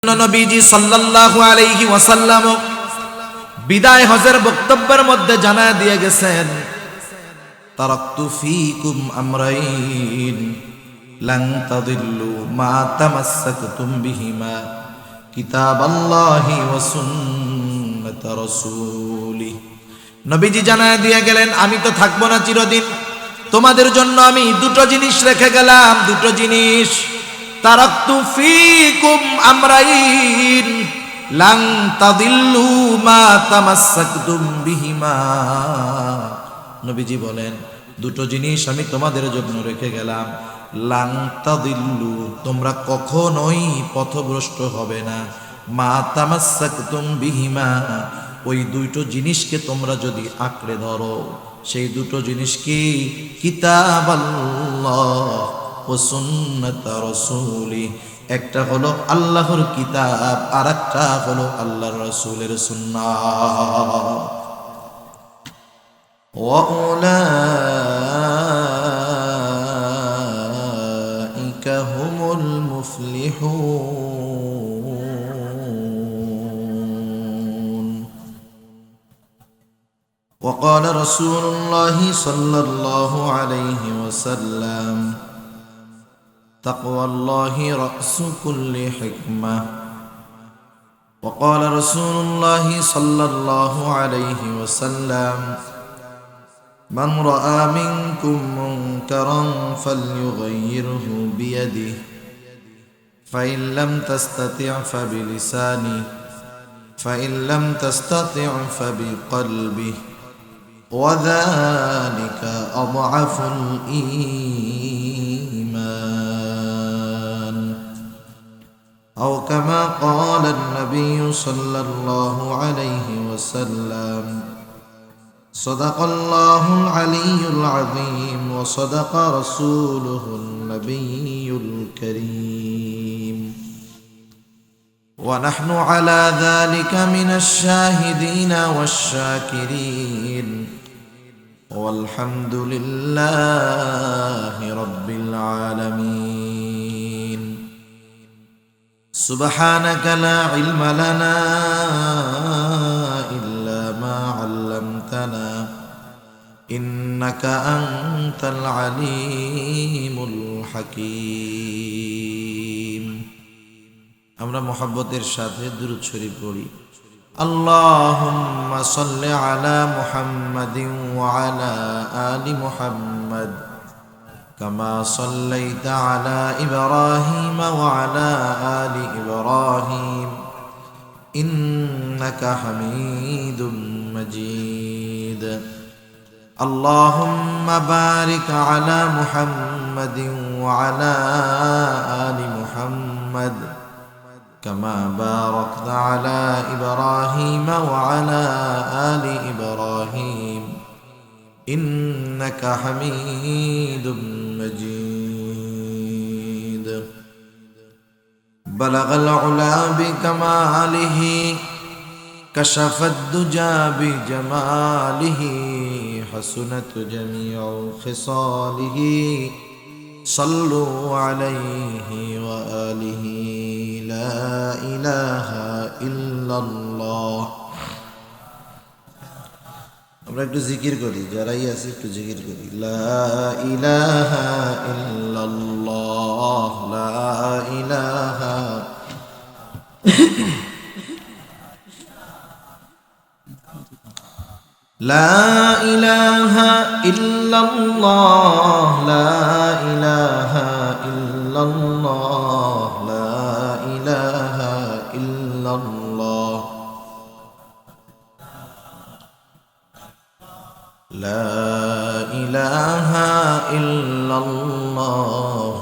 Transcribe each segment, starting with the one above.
নবীজি সাল্লাল্লাহু আলাইহি ওয়াসাল্লাম বিদায় হজের বক্তব্যের মধ্যে জানায় দিয়ে গেছেন, তারাকতু ফীকুম আমরাইন লান তাদিল্লু মা তামাসসাকতুম বিহিমা কিতাবাল্লাহি ওয়া সুন্নাত রাসূলি। নবীজি জানায় দিয়ে গেলেন, আমি তো থাকবো না চিরদিন, তোমাদের জন্য আমি দুটো জিনিস রেখে গেলাম, দুটো জিনিস। তারাকতু ফীকুম আমরাইন লান তাদিল্লু মা তামাসসাকতুম বিহিমা। নবীজি বলেন, দুটো জিনিস আমি তোমাদের জন্য রেখে গেলাম, লান তাদিল্লু, তোমরা কখনোই পথভ্রষ্ট হবে না, মা তামাসসাকতুম বিহিমা, ওই দুটো জিনিসকে তোমরা যদি আঁকড়ে ধরো। সেই দুটো জিনিস কি? কিতাবাল্লাহ ও সুন্নাত রাসূলি। একটা হলো আল্লাহর কিতাব, আর একটা হলো আল্লাহর রাসূলের সুন্নাহ। ওয়া উলাইকা হুমুল মুফলিহুন। وقال رسول الله صلى الله عليه وسلم تقوى الله رأس كل حكمة. وقال رسول الله صلى الله عليه وسلم من رأى منكم منكرا فليغيره بيده فإن لم تستطع فبلسانه فإن لم تستطع فبقلبه وذلك أضعف الإيمان. أو كما قال النبي صلى الله عليه وسلم صدق الله العلي العظيم وصدق رسوله النبي الكريم ونحن على ذلك من الشاهدين والشاكرين والحمد لله رب العالمين. سبحانك لا علم لنا إلا ما علمتنا إنك أنت العليم الحكيم. আমরা মুহাব্বতের সাথে দুরূদ শরীফ পড়ি। اللهم صل على محمد وعلى آل محمد كما صليت على إبراهيم وعلى آل إبراهيم إنك حميد مجيد. اللهم بارك على محمد وعلى آل محمد كما باركت على إبراهيم وعلى آل إبراهيم إنك حميد مجيد. بلغ العلا بكماله كشف الدجى بجماله حسنت جميع خصاله صلوا عليه وآله لا إله إلا الله. আমরা একটু জিকির করি, যারাই আছে একটু জিকির করি। লা ইলাহা ইল্লাল্লাহ, লা ইলাহা লা ইলাহা ইল্লাল্লাহ, লা ইলাহা ইল্লাল্লাহ, লা ইলাহা ইল্লাল্লাহ, লা ইলাহা ইল্লাল্লাহ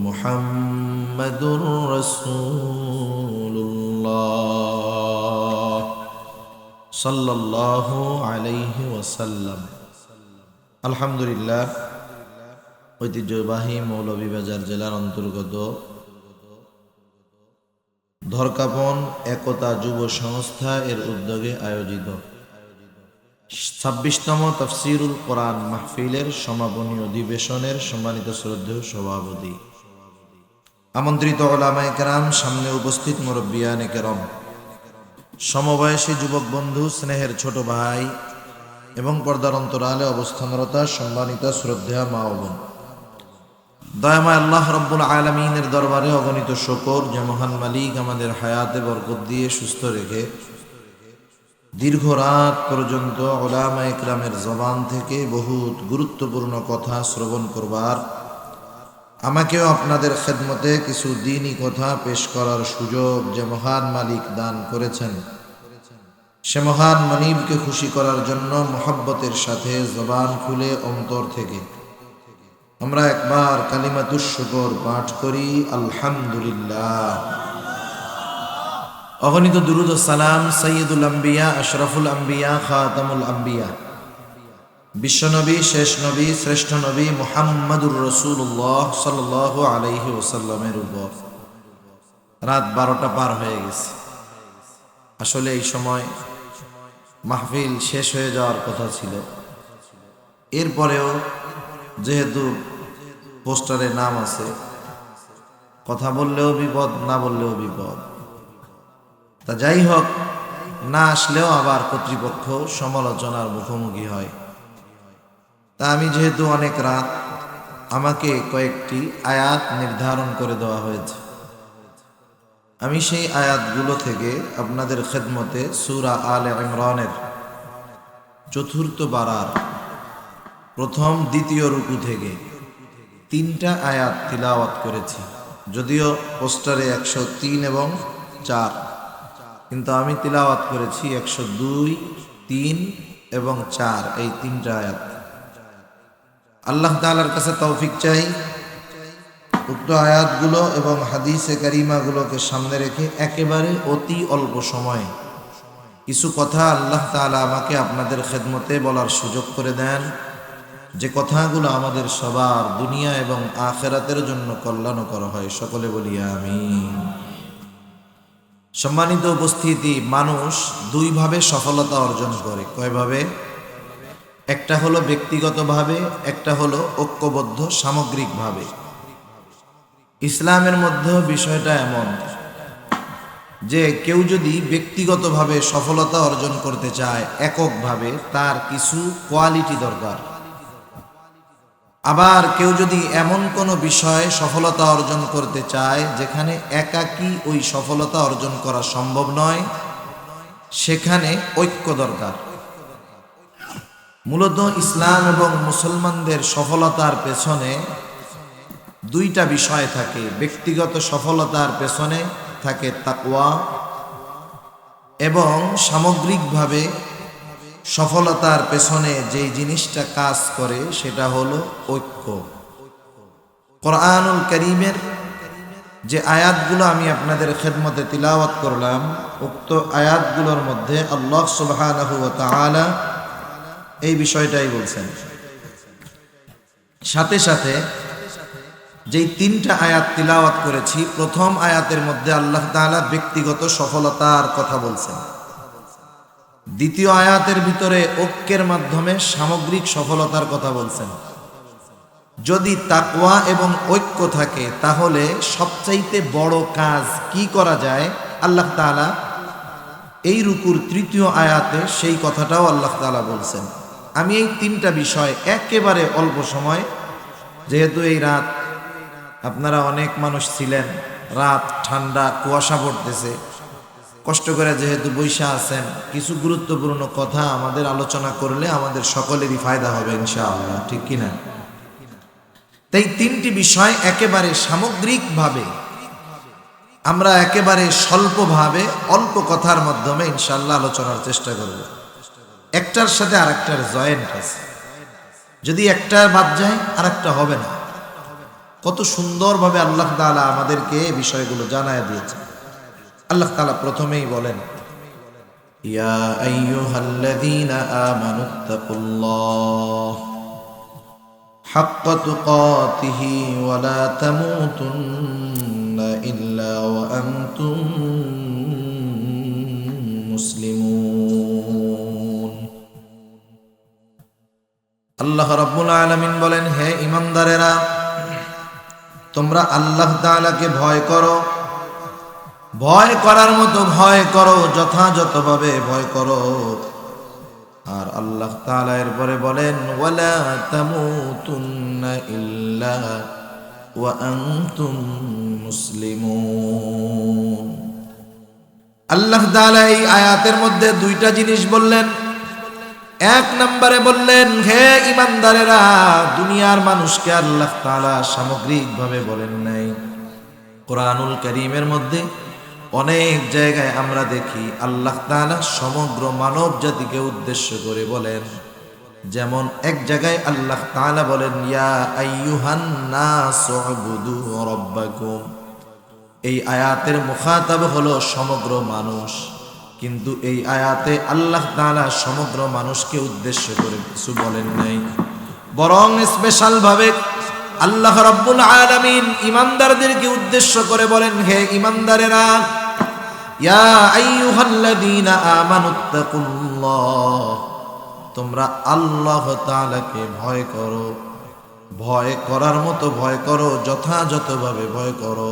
মুহাম্মাদুর রাসূলুল্লাহ সাল্লাল্লাহু আলাইহি ওয়াসাল্লাম। আলহামদুলিল্লাহ, ঐতিহ্যবাহী মৌলভীবাজার জেলার অন্তর্গত ধরকাপন একতা যুব সংস্থা এর উদ্যোগে আয়োজিত 26তম তাফসীরুল কোরআন মাহফিলের সমাপনী অধিবেশনের সম্মানিত শ্রদ্ধেয় সভাপতি আমন্ত্রিত উলামায়ে কেরাম, সামনে উপস্থিত মুরব্বিয়ানে কেরাম, সমবয়সী যুবক বন্ধু, স্নেহের ছোট ভাই এবং পর্দার অন্তরালে অবস্থানরত সম্মানিত শ্রদ্ধেয় মা ও বোন, দয়াময় আল্লাহ রব্বুল আলামিনের দরবারে অগণিত শুকর যে মহান মালিক আমাদের হায়াতে বরকত দিয়ে সুস্থ রেখে দীর্ঘ রাত পর্যন্ত উলামায়ে কেরামের জবান থেকে বহুত গুরুত্বপূর্ণ কথা শ্রবণ করবার, আমাকেও আপনাদের খেদমতে কিছু দ্বীনি কথা পেশ করার সুযোগ যে মহান মালিক দান করেছেন, সে মহান মনিবকে খুশি করার জন্য মহব্বতের সাথে জবান খুলে অন্তর থেকে আমরা একবার কালিমাতুশ শুকর পাঠ করি, আলহামদুলিল্লাহ। অগণিত দুরুদ ও সালাম সাইয়্যিদুল আম্বিয়া, আশরাফুল আম্বিয়া, খাতামুল আম্বিয়া, বিশ্বনবী, শেষ নবী, শ্রেষ্ঠ নবী মুহাম্মাদুর রাসূলুল্লাহ সাল্লাল্লাহু আলাইহি ওয়াসাল্লামের উপর। রাত 12টা পার হয়ে গেছে। আসলে এই সময় মাহফিল শেষ হয়ে যাওয়ার কথা ছিল। এরপরেও যেহেতু পোস্টারে নাম আছে, কথা বললেও বিপদ, না বললেও বিপদ। তা যাই হোক, না আসলেও আবার কর্তৃপক্ষ সমালোচনার মুখোমুখি হয়। তা আমি যেহেতু অনেক রাত, আমাকে কয়েকটি আয়াত নির্ধারণ করে দেওয়া হয়েছে। আমি সেই আয়াতগুলো থেকে আপনাদের খেদমতে সূরা আলে ইমরানের 4th পারার প্রথম দ্বিতীয় রুকু থেকে 3টা আয়াত তিলাওয়াত করেছি। যদিও পোস্টারে 103 এবং 4, কিন্তু আমি তিলাওয়াত করেছি 102, 3 এবং 4, এই 3টা আয়াত। আল্লাহ তাআলার কাছে তৌফিক চাই উক্ত আয়াতগুলো এবং হাদিসে কারিমাগুলোকে সামনে রেখে একেবারে অতি অল্প সময়ে কিছু কথা আল্লাহ তাআলা আমাকে আপনাদের খেদমতে বলার সুযোগ করে দেন, যে কথাগুলো আমাদের সবার দুনিয়া এবং আখিরাতের জন্য কল্যাণকর হয়। সকলে বলি আমিন। সম্মানিত উপস্থিতি, মানুষ দুইভাবে সফলতা অর্জন করে। কয়ভাবে? একটা হলো ব্যক্তিগতভাবে, একটা হলো ঐক্যবদ্ধ সামগ্রিকভাবে। ইসলামের মধ্যেও বিষয়টা এমন যে কেউ যদি ব্যক্তিগতভাবে সফলতা অর্জন করতে চায় এককভাবে, তার কিছু কোয়ালিটি দরকার। আবার কেউ যদি এমন কোনো বিষয়ে সফলতা অর্জন করতে চায় যেখানে একাকী ওই সফলতা অর্জন করা সম্ভব নয়, সেখানে ঐক্য দরকার। মূলত ইসলাম এবং মুসলমানদের সফলতার পেছনে দুইটা বিষয় থাকে। ব্যক্তিগত সফলতার পেছনে থাকে তাকওয়া, এবং সামগ্রিকভাবে সফলতার পেছনে যেই জিনিসটা কাজ করে সেটা হলো ঐক্য। কোরআনুল কারীমের যে আয়াতগুলো আমি আপনাদের খেদমতে তিলাওয়াত করলাম, উক্ত আয়াতগুলোর মধ্যে আল্লাহ সুবহানাহু ওয়া তাআলা এই বিষয়টাই বলছেন। সাথে সাথে যেই 3টা আয়াত তিলাওয়াত করেছি, প্রথম আয়াতের মধ্যে আল্লাহ তাআলা ব্যক্তিগত সফলতার কথা বলছেন। দ্বিতীয় আয়াতের ভিতরে ঐক্যের মাধ্যমে সামগ্রিক সফলতার কথা বলছেন। যদি তাকওয়া এবং ঐক্য থাকে, তাহলে সবচাইতে বড় কাজ কি করা যায়, আল্লাহ তাআলা এই রুকুর 3য় আয়াতে সেই কথাটাও আল্লাহ তাআলা বলছেন। আমি এই 3টা বিষয় একেবারে অল্প সময়, যেহেতু এই রাত আপনারা অনেক মানুষ ছিলেন, রাত ঠান্ডা, কুয়াশা পড়তেছে, কষ্ট করে যেহেতু বৈশা আছেন, কিছু গুরুত্বপূর্ণ কথা আমাদের আলোচনা করলে আমাদের সকলেরই ফায়দা হবে ইনশাআল্লাহ, ঠিক কিনা? তাই 3টি বিষয় একেবারে সামগ্রিকভাবে আমরা একেবারে স্বল্পভাবে অল্প কথার মাধ্যমে ইনশাআল্লাহ আলোচনার চেষ্টা করব। একটার সাথে আরেকটার জয়েন্ট আছে, যদি একটা বাদ যায় আরেকটা হবে না। কত সুন্দরভাবে আল্লাহ তাআলা আমাদেরকে এই বিষয়গুলো জানায় দিয়েছেন। আল্লাহ তাআলা প্রথমেই বলেন, ইয়া আইয়ুহাল্লাযীনা আমানুত্তাকুল্লাহ হাক্কা তুকাতিহি ওয়া লা তামুতুন্না ইল্লা ওয়া আনতুম মুসলিমুন। আল্লাহ রাব্বুল আলামিন বলেন, হে ঈমানদারেরা, তোমরা আল্লাহ তাআলাকে ভয় করো, ভয় করার মতো ভয় করো, যথাযথভাবে ভয় করো। আর আল্লাহ তাআলা এরপরে বলেন ওয়ালা তামুতুন্না ইল্লা ওয়া আনতুম মুসলিমুন। আল্লাহ তাআলা এই আয়াতের মধ্যে দুইটা জিনিস বললেন। এক নম্বরে বললেন, হে ঈমানদারেরা, দুনিয়ার মানুষকে আল্লাহ তাআলা সামগ্রিকভাবে বলেন নাই। কোরআনুল কারীমের মধ্যে অনেক জায়গায় আমরা দেখি আল্লাহ তাআলা সমগ্র মানব জাতিকে উদ্দেশ্য করে বলেন। যেমন এক জায়গায় আল্লাহ তাআলা বলেন ইয়া আইয়ুহান নাসু উবুদু রাব্বাকুম। এই আয়াতের মুখাতাব হলো সমগ্র মানুষ, কিন্তু এই আয়াতে আল্লাহ তাআলা সমগ্র মানুষকে উদ্দেশ্য করে কিছু বলেন নাই, বরং স্পেশাল ভাবে আল্লাহ রাব্বুল আলামিন ঈমানদারদেরকে উদ্দেশ্য করে বলেন, হে ঈমানদারেরা, ইয়া আইয়ুহাল্লাযীনা আমানুত্তাকুল্লাহ, তোমরা আল্লাহ তাআলাকে ভয় করো, ভয় করার মতো ভয় করো, যথাযথভাবে ভয় করো।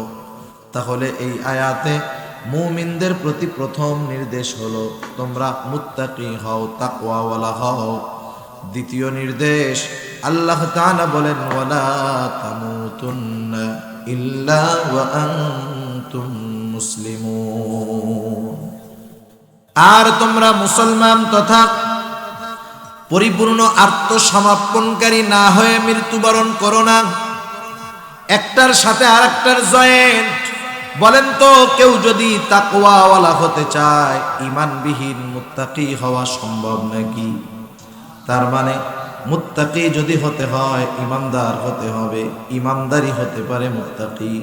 তাহলে এই আয়াতে মুমিনদের প্রতি প্রথম নির্দেশ হলো তোমরা মুত্তাকি হও, তাকওয়াওয়ালা হও। দ্বিতীয় নির্দেশ আল্লাহ তাআলা বলেন ওয়ালা তামুতুন্না ইল্লা ওয়া আনতুম মুসলিমুন। আর তোমরা মুসলমান তথা পরিপূর্ণ আত্মসমর্পণকারী না হয়ে মৃত্যুবরণ করো না। একটার সাথে আরেকটার জয়েন্ট। বলেন তো, কেউ যদি তাকওয়াওয়ালা হতে চায়, ঈমানবিহীন মুত্তাকি হওয়া সম্ভব নাকি? তার মানে মুত্তাকি যদি হতে হয় ঈমানদার হতে হবে, ঈমানদারি হতে পারে মুত্তাকি।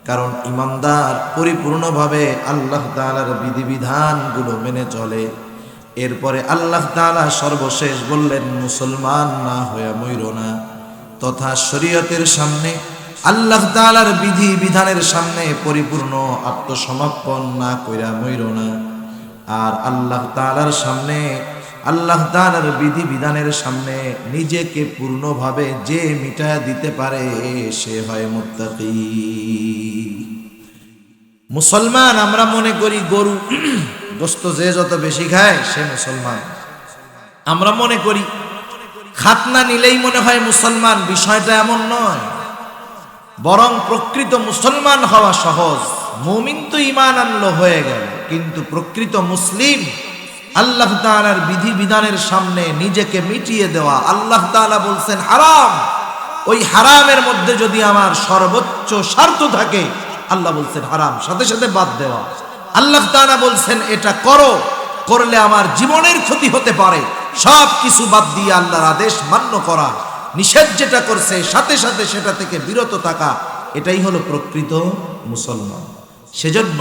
কারণ ঈমানদার পরিপূর্ণভাবে আল্লাহ তাআলার বিধিবিধানগুলো মেনে চলে। এরপরে আল্লাহ তাআলা সর্বশেষ বললেন মুসলমান না হয়ে মইরো না, তথা শরীয়তের সামনে আল্লাহ তাআলার বিধি বিধানের সামনে পরিপূর্ণ আত্মসমর্পণ না কইরা মইরো না। আর আল্লাহ তাআলার সামনে, আল্লাহ তাআলার বিধি বিধানের সামনে নিজেকে পূর্ণভাবে যে মিটায়া দিতে পারে সে হয় মুত্তাকি। মুসলমান আমরা মনে করি গরু গোস্ত যে যত বেশি খায় সে মুসলমান। আমরা মনে করি খাতনা নিলেই মনে হয় মুসলমান। বিষয়টা এমন নয়, বরং প্রকৃত মুসলমান হওয়া সহজ। মুমিন তো ঈমান আনলো হয়ে গেল, কিন্তু প্রকৃত মুসলিম আল্লাহ তাআলার বিধি বিধানের সামনে নিজেকে মিটিয়ে দেওয়া। আল্লাহ তাআলা বলছেন হারাম, ওই হারামের মধ্যে যদি আমার সর্বোচ্চ স্বার্থ থাকে, আল্লাহ বলছেন হারাম, সাথে সাথে বাদ দেওয়া। আল্লাহ তাআলা বলছেন এটা করো, করলে আমার জীবনের ক্ষতি হতে পারে, সব কিছু বাদ দিয়ে আল্লাহর আদেশ মান্য করা, নিষেধ যেটা করছে সাথে সাথে সেটা থেকে বিরত থাকা, এটাই হলো প্রকৃত মুসলমান। সেজন্য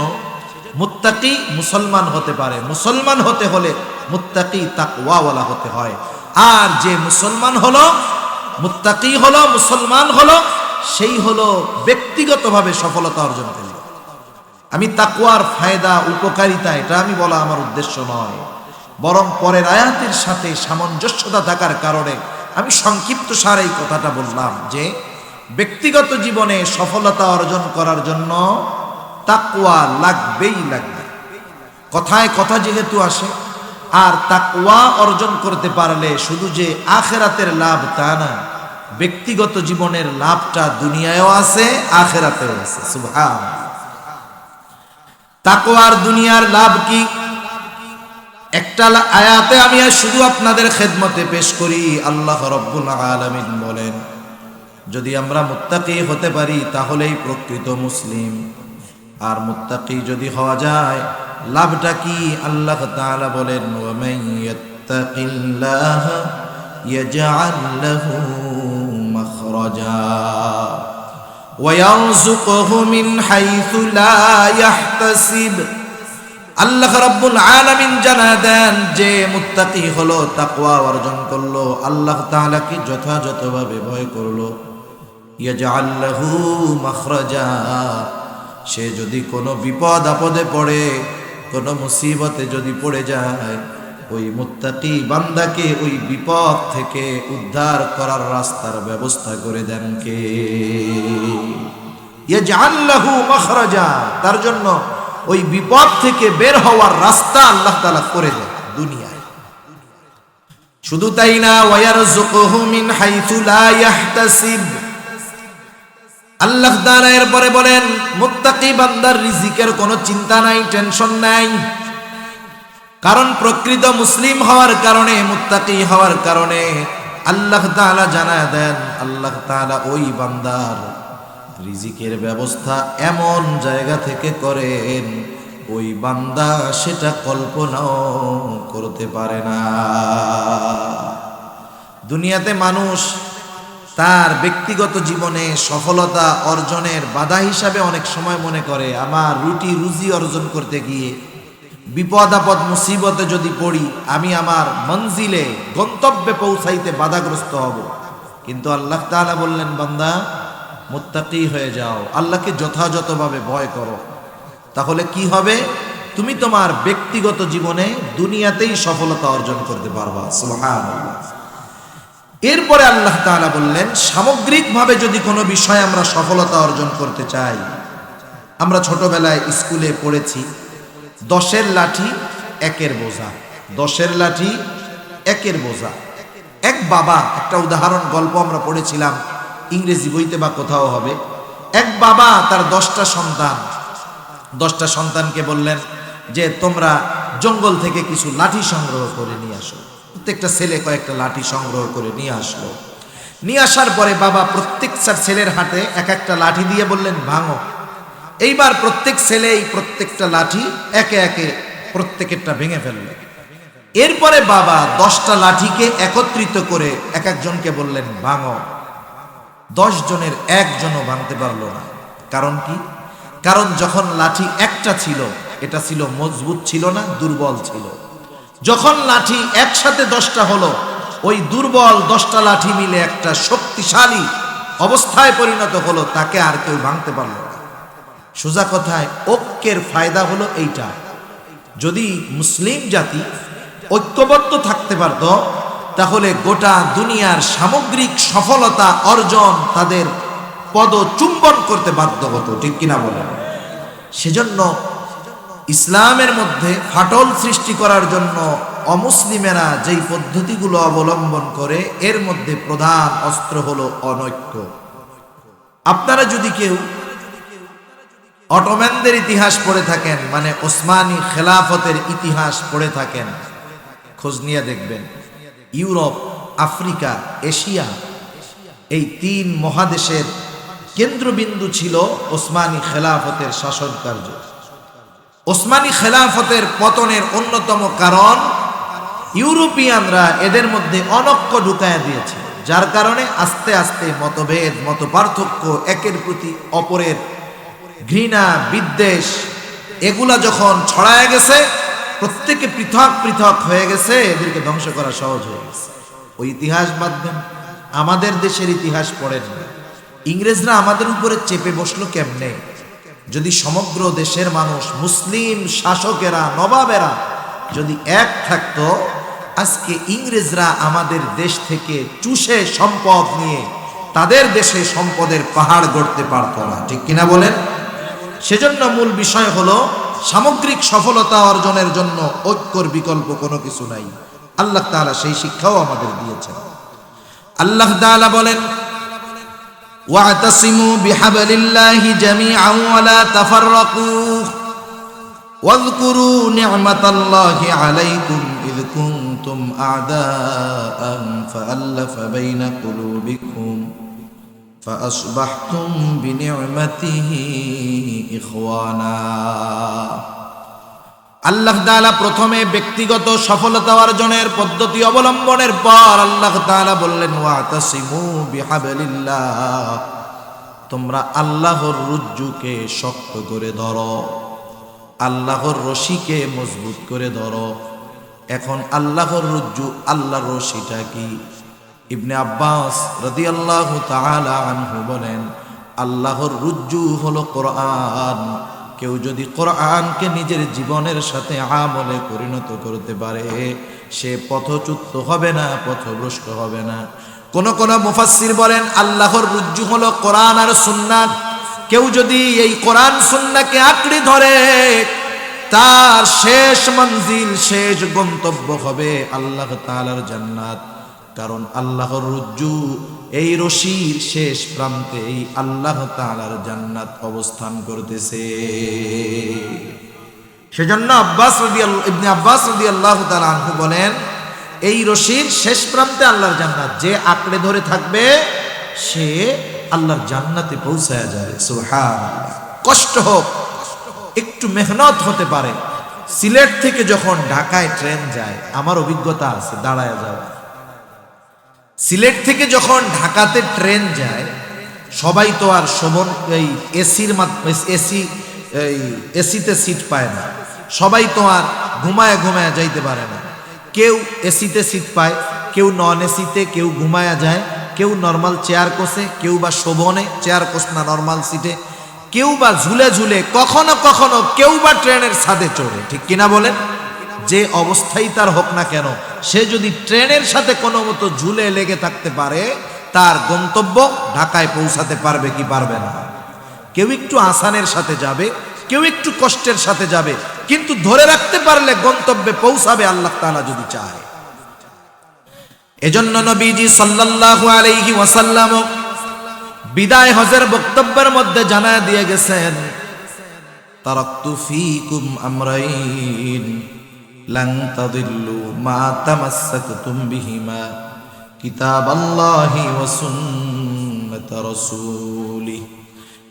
মুত্তাকি মুসলমান হতে পারে। মুসলমান হতে হলে মুত্তাকি তাকওয়াওয়ালা হতে হয়। আর যে মুসলমান হলো, মুত্তাকি হলো, মুসলমান হলো, সেই হলো ব্যক্তিগতভাবে সফলতা অর্জন করল। আমি তাকওয়ার ফায়দা উপকারিতা এটা আমি বলা আমার উদ্দেশ্য নয়, বরং পরের আয়াতের সাথে সামঞ্জস্যতা থাকার কারণে আমি সংক্ষিপ্ত সার এই কথাটা বললাম যে ব্যক্তিগত জীবনে সফলতা অর্জন করার জন্য তাকওয়া লাগবেই লাগবে। কথায় কথা যেহেতু আসে, আর তাকওয়া অর্জন করতে পারলে শুধু যে আখিরাতের লাভ তা না, ব্যক্তিগত জীবনের লাভটা দুনিয়ায়ও আছে আখিরাতেও আছে। সুবহানাল্লাহ। তাকওয়ার দুনিয়ার লাভ কি? একটা আয়াতে আমি শুধু আপনাদের খেদমতে পেশ করি। আল্লাহ রাব্বুল আলামিন বলেন, যদি আমরা মুত্তাকি হতে পারি তাহলেই প্রকৃত মুসলিম। আর মুত্তাকি যদি হওয়া যায় লাভটা কি? আল্লাহ তাআলা বলেন ওয়া মান ইয়াত্তাকিল্লাহা ইয়াজআল লাহু মাখরাজা ওয়া ইয়ারযুকুহু মিন হাইথু লা ইয়াহতাসিব। আল্লাহ রাব্বুল আলামিন জানা দেন যে মুত্তাকি হলো, তাকওয়া অর্জন করলো, আল্লাহ তাআলাকে যথাযথভাবে ভয় করলো, ইয়াজআল লাহু মাখরাজা, সে যদি কোনো বিপদ আপদে পড়ে, কোনো মুসিবতে যদি পড়ে যায়, ওই মুত্তাকি বান্দাকে ওই বিপদ থেকে উদ্ধার করার রাস্তার ব্যবস্থা করে দেন কে? ইয়াজআল লাহু মাখরাজা, তার জন্য ওই বিপদ থেকে বের হওয়ার রাস্তা আল্লাহ তাআলা করে দেন দুনিয়ায়। শুধু তাই না, ওয়ায়ারযুকুহু মিন হাইথু লা ইয়াহতাসিব, আল্লাহ তাআলা এরপরে বলেন মুত্তাকি বান্দার রিজিকের কোনো চিন্তা নাই, টেনশন নাই। কারণ প্রকৃত মুসলিম হওয়ার কারণে, মুত্তাকি হওয়ার কারণে আল্লাহ তাআলা জানায় দেন, আল্লাহ তাআলা ওই বান্দার রিজিকের ব্যবস্থা এমন জায়গা থেকে করেন ওই বান্দা সেটা কল্পনাও করতে পারে না। দুনিয়াতে মানুষ তার ব্যক্তিগত জীবনে সফলতা অর্জনের বাধা হিসাবে অনেক সময় মনে করে আমার রুটি রুজি অর্জন করতে গিয়ে বিপদ আপদ মুসিবতে যদি পড়ি আমি আমার মঞ্জিলে গন্তব্যে পৌঁছাইতে বাধাগ্রস্ত হব। কিন্তু আল্লাহ তাআলা বললেন, বান্দা মুত্তাকি হয়ে যাও, আল্লাহকে যথাযথভাবে ভয় করো, তাহলে কি হবে? তুমি তোমার ব্যক্তিগত জীবনে দুনিয়াতেই সফলতা অর্জন করতে পারবা। সুবহানাল্লাহ। এরপরে আল্লাহ তাআলা বললেন, সামগ্রিকভাবে যদি কোনো বিষয়ে আমরা সফলতা অর্জন করতে চাই, আমরা ছোটবেলায় স্কুলে পড়েছি 10-এর লাঠি 1-এর বোঝা, 10-এর লাঠি 1-এর বোঝা। এক বাবা, একটা উদাহরণ গল্প আমরা পড়েছিলাম ইংরেজি বইতে বা কোথাও হবে। এক বাবা তার 10টা সন্তানকে বললেন যে তোমরা জঙ্গল থেকে কিছু লাঠি সংগ্রহ করে নিয়ে আসো। প্রত্যেকটা ছেলে কয়েকটা লাঠি সংগ্রহ করে নিয়ে আসলো। নিয়ে আসার পরে বাবা প্রত্যেকটা ছেলের হাতে এক একটা লাঠি দিয়ে বললেন, ভাঙো। এইবার প্রত্যেক ছেলে এই প্রত্যেকটা লাঠি একে একে প্রত্যেকেরটা ভেঙে ফেলল। এরপরে বাবা 10টা লাঠিকে একত্রিত করে এক একজনকে বললেন, ভাঙো। 10 জনের একজনও ভাঙতে পারলো না। কারণ কি? কারণ যখন লাঠি একটা ছিল, এটা ছিল মজবুত, ছিল না, দুর্বল ছিল। যখন লাঠি একসাথে 10টা হলো, ওই দুর্বল 10টা লাঠি মিলে একটা শক্তিশালী অবস্থায় পরিণত হলো, তাকে আর কেউ ভাঙতে পারলো না। সোজা কথায় ঐক্যের ফায়দা হলো এইটা। যদি মুসলিম জাতি ঐক্যবদ্ধ থাকতে পারত, তাহলে গোটা দুনিয়ার সামগ্রিক সফলতা অর্জন তাদের পদচুম্বন করতে বাধ্য হতো। ঠিক কিনা বলেন? সেজন্য ইসলামের মধ্যে ফাটল সৃষ্টি করার জন্য অমুসলিমেরা যেই পদ্ধতিগুলো অবলম্বন করে, এর মধ্যে প্রধান অস্ত্র হলো অনৈক্য। আপনারা যদি কেউ অটোম্যানদের ইতিহাস পড়ে থাকেন, মানে ওসমানী খেলাফতের ইতিহাস পড়ে থাকেন, খোঁজ নিয়ে দেখবেন ইউরোপ, আফ্রিকা, এশিয়া, এই 3 মহাদেশের কেন্দ্রবিন্দু ছিল ওসমানী খেলাফতের শাসন কার্য। ওসমানী খেলাফতের পতনের অন্যতম কারণ ইউরোপিয়ানরা এদের মধ্যে অনৈক্য ঢুকায় দিয়েছে, যার কারণে আস্তে আস্তে মতভেদ, মত পার্থক্য, একের প্রতি অপরের ঘৃণা, বিদ্বেষ, এগুলা যখন ছড়ায় গেছে, প্রত্যেকে পৃথক পৃথক হয়ে গেছে, এদেরকে ধ্বংস করা সহজ হয়ে গেছে। ওই ইতিহাস বাদ দেন, আমাদের দেশের ইতিহাস পড়েন না। ইংরেজরা আমাদের উপরে চেপে বসলো কেমনে? যদি সমগ্র দেশের মানুষ, মুসলিম শাসকেরা, নবাবেরা যদি এক থাকতো, আজকে ইংরেজরা আমাদের দেশ থেকে চুষে সম্পদ নিয়ে তাদের দেশে সম্পদের পাহাড় গড়তে পারত না। ঠিক কিনা বলেন? সেজন্য মূল বিষয় হলো সামগ্রিক সফলতা অর্জনের জন্য ঐক্যর বিকল্প কোনো কিছু নাই। আল্লাহ তাআলা সেই শিক্ষাও আমাদের দিয়েছেন। আল্লাহ তাআলা বলেন, ওয়াতাসিমু বিহাবলিল্লাহি জামিআন ওয়া লা তাফাররাকু ওয়াযকুরু নি'মাতাল্লাহি আলাইকুম ইয কুনতুম আ'দাআন ফাআল্লাফা বাইনা কুলুবিকুম ফাআসবাহতুম বিনি'মাতিহি ইখওয়ানা। আল্লাহ তাআলা প্রথমে ব্যক্তিগত সফলতা অর্জনের পদ্ধতি অবলম্বনের পর আল্লাহ তাআলা বললেন, ওয়াতাসিমু বিহাবলিল্লাহ, তোমরা আল্লাহর রজ্জুকে শক্ত করে ধরো, আল্লাহর রশিকে মজবুত করে ধরো। এখন আল্লাহর রজ্জু, আল্লাহর রশিটা কি? ইবনে আব্বাস রাদিয়াল্লাহু তাআলা আনহু বলেন, আল্লাহর রজ্জু হলো কোরআন। কেউ যদি কোরআনকে নিজের জীবনের সাথে আমলে পরিণত করতে পারে, সে পথচ্যুত হবে না, পথভ্রষ্ট হবে না। কোন কোন মুফাসসির বলেন, আল্লাহর রজ্জু হলো কোরআন আর সুন্নাত। কেউ যদি এই কোরআন সুন্নাহকে আঁকড়ে ধরে, তার শেষ মঞ্জিল, শেষ গন্তব্য হবে আল্লাহ তাআলার জান্নাত। কারণ আল্লাহর রজ্জু, এই রশির শেষ প্রান্তে এই আল্লাহ তাআলার জান্নাত অবস্থান করতেছে। সেজন্য ইবনে আব্বাস রাদিয়াল্লাহু তাআলা আনহু বলেন, এই রশির শেষ প্রান্তে আল্লাহর জান্নাত, যে আঁকড়ে ধরে থাকবে সে আল্লাহর জান্নাতে পৌঁছায়া যায়। সুবহানাল্লাহ। কষ্ট হোক, একটু মেহনত হতে পারে। সিলেট থেকে যখন ঢাকায় ট্রেন যায়, আমার অভিজ্ঞতা আছে দাঁড়ায় যাওয়া। সিলেট থেকে যখন ঢাকাতে ট্রেন যায়, সবাই তো আর শোভন এই এসিতে সিট পায় না, সবাই তো আর ঘুমায় ঘুমায় যাইতে পারে না। কেউ এসিতে সিট পায়, কেউ নন এসিতে, কেউ ঘুমায়া যায়, কেউ নর্মাল চেয়ার কোসে, কেউ বা শোভনে চেয়ার কোস না নর্মাল সিটে, কেউ বা ঝুলে ঝুলে, কখনো কখনো কেউ বা ট্রেনের ছাদে চড়ে। ঠিক কিনা বলেন? যে অবস্থায় তার হোক না কেন, সে যদি ট্রেনের সাথে কোনো মতো ঝুলে লেগে থাকতে পারে, তার গন্তব্য ঢাকায় পৌঁছাতে পারবে কি পারবে না? কেউ একটু আসানের সাথে যাবে, কেউ একটু কষ্টের সাথে যাবে, কিন্তু ধরে রাখতে পারলে গন্তব্যে পৌঁছাবে আল্লাহ তাআলা যদি চায়। এজন্য নবীজি সাল্লাল্লাহু আলাইহি ওয়াসাল্লাম বিদায় হজের বক্তব্যের মধ্যে জানায় দিয়ে গেছেন, তারাকতু ফীকুম আমরাইন লান তাদিল্লু মা তামাসসাকতুম বিহিমা কিতাবাল্লাহি ওয়া সুন্নাত রাসূলি।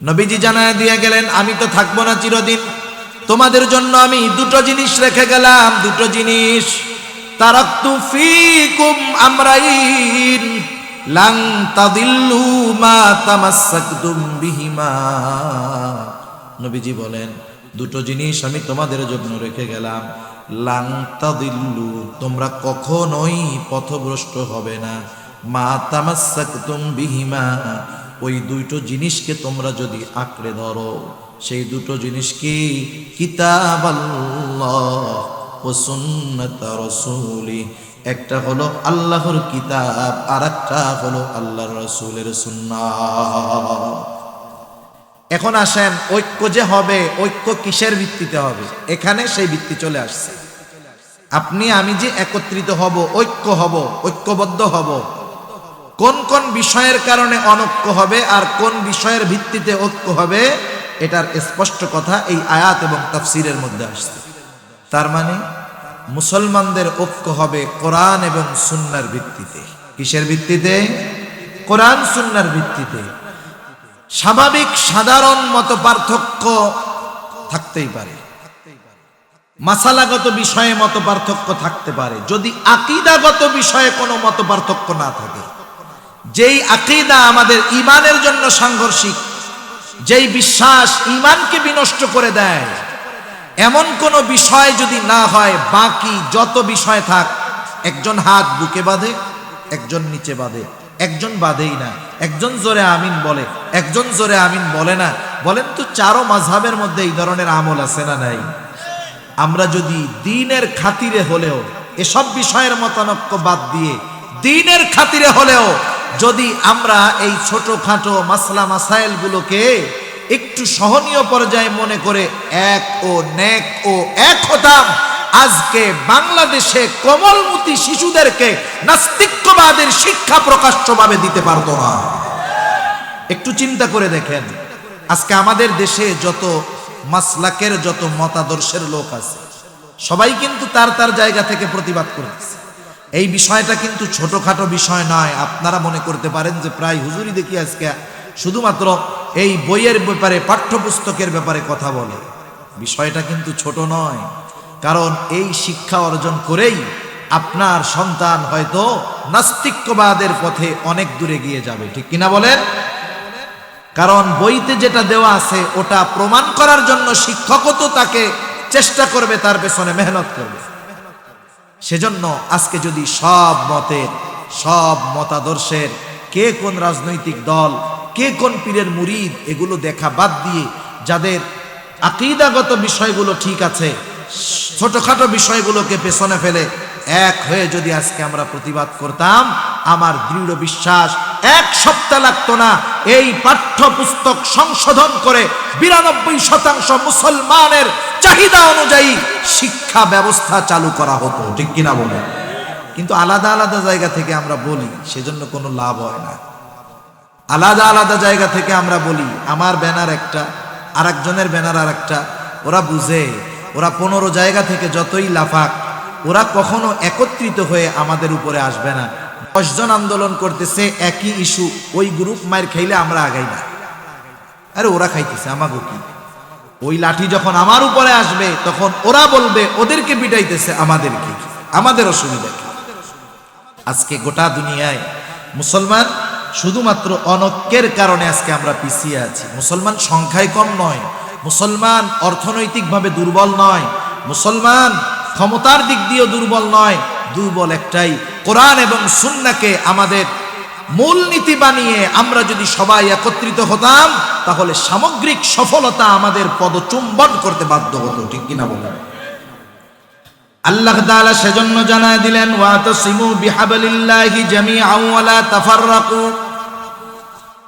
নবীজি জানায় দিয়ে গেলেন, আমি তো থাকবো না চিরদিন, তোমাদের জন্য আমি দুটো জিনিস রেখে গেলাম, দুটো জিনিস। তারাকতু ফীকুম আমরাইন লান তাদিল্লু মা তামাসসাকতুম বিহিমা। নবীজি বলেন, দুটো জিনিস আমি তোমাদের জন্য রেখে গেলাম, লান তাদিল্লু, তোমরা কখনোই পথভ্রষ্ট হবে না, মা তামাসসাকতুম বিহিমা, ওই দুটো জিনিসকে তোমরা যদি আঁকড়ে ধরো। সেই দুটো জিনিস কি? কিতাবাল্লাহ ওয়া সুন্নাত রাসূলি। একটা হলো আল্লাহর কিতাব, আর একটা হলো আল্লাহর রাসূলের সুন্নাহ। এখন আসেন, ঐক্য যে হবে, ঐক্য কিসের ভিত্তিতে হবে? এখানে সেই ভিত্তি চলে আসছে। আপনি আমি যে একত্রিত হব, ঐক্য হব, ঐক্যবদ্ধ হব, কোন কোন বিষয়ের কারণে অনৈক্য হবে আর কোন বিষয়ের ভিত্তিতে ঐক্য হবে, এটার স্পষ্ট কথা এই আয়াত এবং তাফসীরের মধ্যে আসছে। তার মানে মুসলমানদের ঐক্য হবে কোরআন এবং সুন্নাহর ভিত্তিতে। কিসের ভিত্তিতে? কোরআন সুন্নাহর ভিত্তিতে। স্বাভাবিক সাধারণ মত পার্থক্য থাকতেই পারে, মাসালাগত বিষয়ে মত পার্থক্য থাকতে পারে, যদি আকীদাগত বিষয়ে কোনো মত পার্থক্য না থাকে। যেই আকীদা আমাদের ঈমানের জন্য সাংঘর্ষিক, যেই বিশ্বাস ঈমানকে বিনষ্ট করে দেয়, এমন কোন বিষয় যদি না হয়, বাকি যত বিষয় থাক, একজন হাত বুকে বাঁধে, একজন নিচে বাঁধে, একজন বাঁধেই না, একজন জোরে আমিন বলে, একজন জোরে আমিন বলে না। বলেন তো, চারো মাযহাবের মধ্যে এই ধরনের আমল আছে না নাই? আমরা যদি দ্বীনের খাতিরে হলেও এসব বিষয়ের মতানৈক্য বাদ দিয়ে, দ্বীনের খাতিরে হলেও যদি আমরা এই ছোটখাটো মাসলা মাসাইল গুলোকে একটু সহনীয় পর্যায়ে মনে করে এক ও নেক ও এক হতাম, আজকে বাংলাদেশে কোমলমতি শিশুদেরকে নাস্তিক্যবাদের শিক্ষা প্রকাশ্যভাবে দিতে পারতো না। একটু চিন্তা করে দেখেন, আজকে আমাদের দেশে যত মাসলাকের, যত মতাদর্শের লোক আছে, সবাই কিন্তু তার তার জায়গা থেকে প্রতিবাদ করতেছে। এই বিষয়টা কিন্তু ছোটখাটো বিষয় নয়। আপনারা মনে করতে পারেন যে প্রায় হুজুরি দেখি আজকে শুধুমাত্র এই বইয়ের ব্যাপারে, পাঠ্যপুস্তকের ব্যাপারে কথা বলে। বিষয়টা কিন্তু ছোট নয়, কারণ এই শিক্ষা অর্জন করেই আপনার সন্তান হয়তো নাস্তিক্যবাদের পথে অনেক দূরে গিয়ে যাবে। ঠিক কিনা বলেন? কারণ বইতে যেটা দেওয়া আছে ওটা প্রমাণ করার জন্য শিক্ষকও তো তাকে চেষ্টা করবে, তার পেছনে মেহনত করবে। সেজন্য আজকে যদি সব মতের, সব মতাদর্শের, কে কোন রাজনৈতিক দল, কে কোন পীরের মুরিদ, এগুলো দেখা বাদ দিয়ে যাদের আকীদাগত বিষয়গুলো ঠিক আছে, ছোটখাটো বিষয়গুলোকে পেছনে ফেলে এক হয়ে যদি আজকে আমরা প্রতিবাদ করতাম, আমার দৃঢ় বিশ্বাস এক সপ্তাহ লাগতো না এই পাঠ্যপুস্তক সংশোধন করে 92% মুসলমানের চাহিদা অনুযায়ী শিক্ষা ব্যবস্থা চালু করা হতো, ঠিক কিনা বলে? কিন্তু আলাদা আলাদা জায়গা থেকে আমরা বলি, সেজন্য কোনো লাভ হয় না। আলাদা আলাদা জায়গা থেকে আমরা বলি, আমার ব্যানার একটা, আরেকজনের ব্যানার আরেকটা, ওরা বুঝে। ওরা 15 জায়গা থেকে যতই লাফাক, ওরা কখনো একত্রিত হয়ে আমাদের উপরে আসবে না। 10 জন আন্দোলন করতেছে একই ইস্যু, ওই গ্রুপ মায়ের খাইলে আমরা আগাই না। আরে ওরা খাইতেছে, আমাকে কি? ওই লাঠি যখন আমার উপরে আসবে তখন ওরা বলবে ওদেরকে পিটাইতেছে, আমাদের কি, আমাদের অসুবিধা কি? আজকে গোটা দুনিয়ায় মুসলমান শুধুমাত্র অনৈক্যের কারণে আজকে আমরা পিছিয়ে আছি। মুসলমান সংখ্যায় কম নয়, মুসলমান অর্থনৈতিকভাবে দুর্বল নয়, মুসলমান ক্ষমতার দিক দিয়েও দুর্বল নয়। দুর্বল একটাই, কোরআন এবং সুন্নাহকে আমাদের মূল নীতি বানিয়ে আমরা যদি সবাই একত্রিত হতাম তাহলে সামগ্রিক সফলতা আমাদের পদচুম্বন করতে বাধ্য হতো, ঠিক কিনা বলেন? আল্লাহ তাআলা সেজন্য জানায় দিলেন, ওয়াতাসিমু বিহাবলিল্লাহি জামিআন ওয়া লা তাফাররাকু।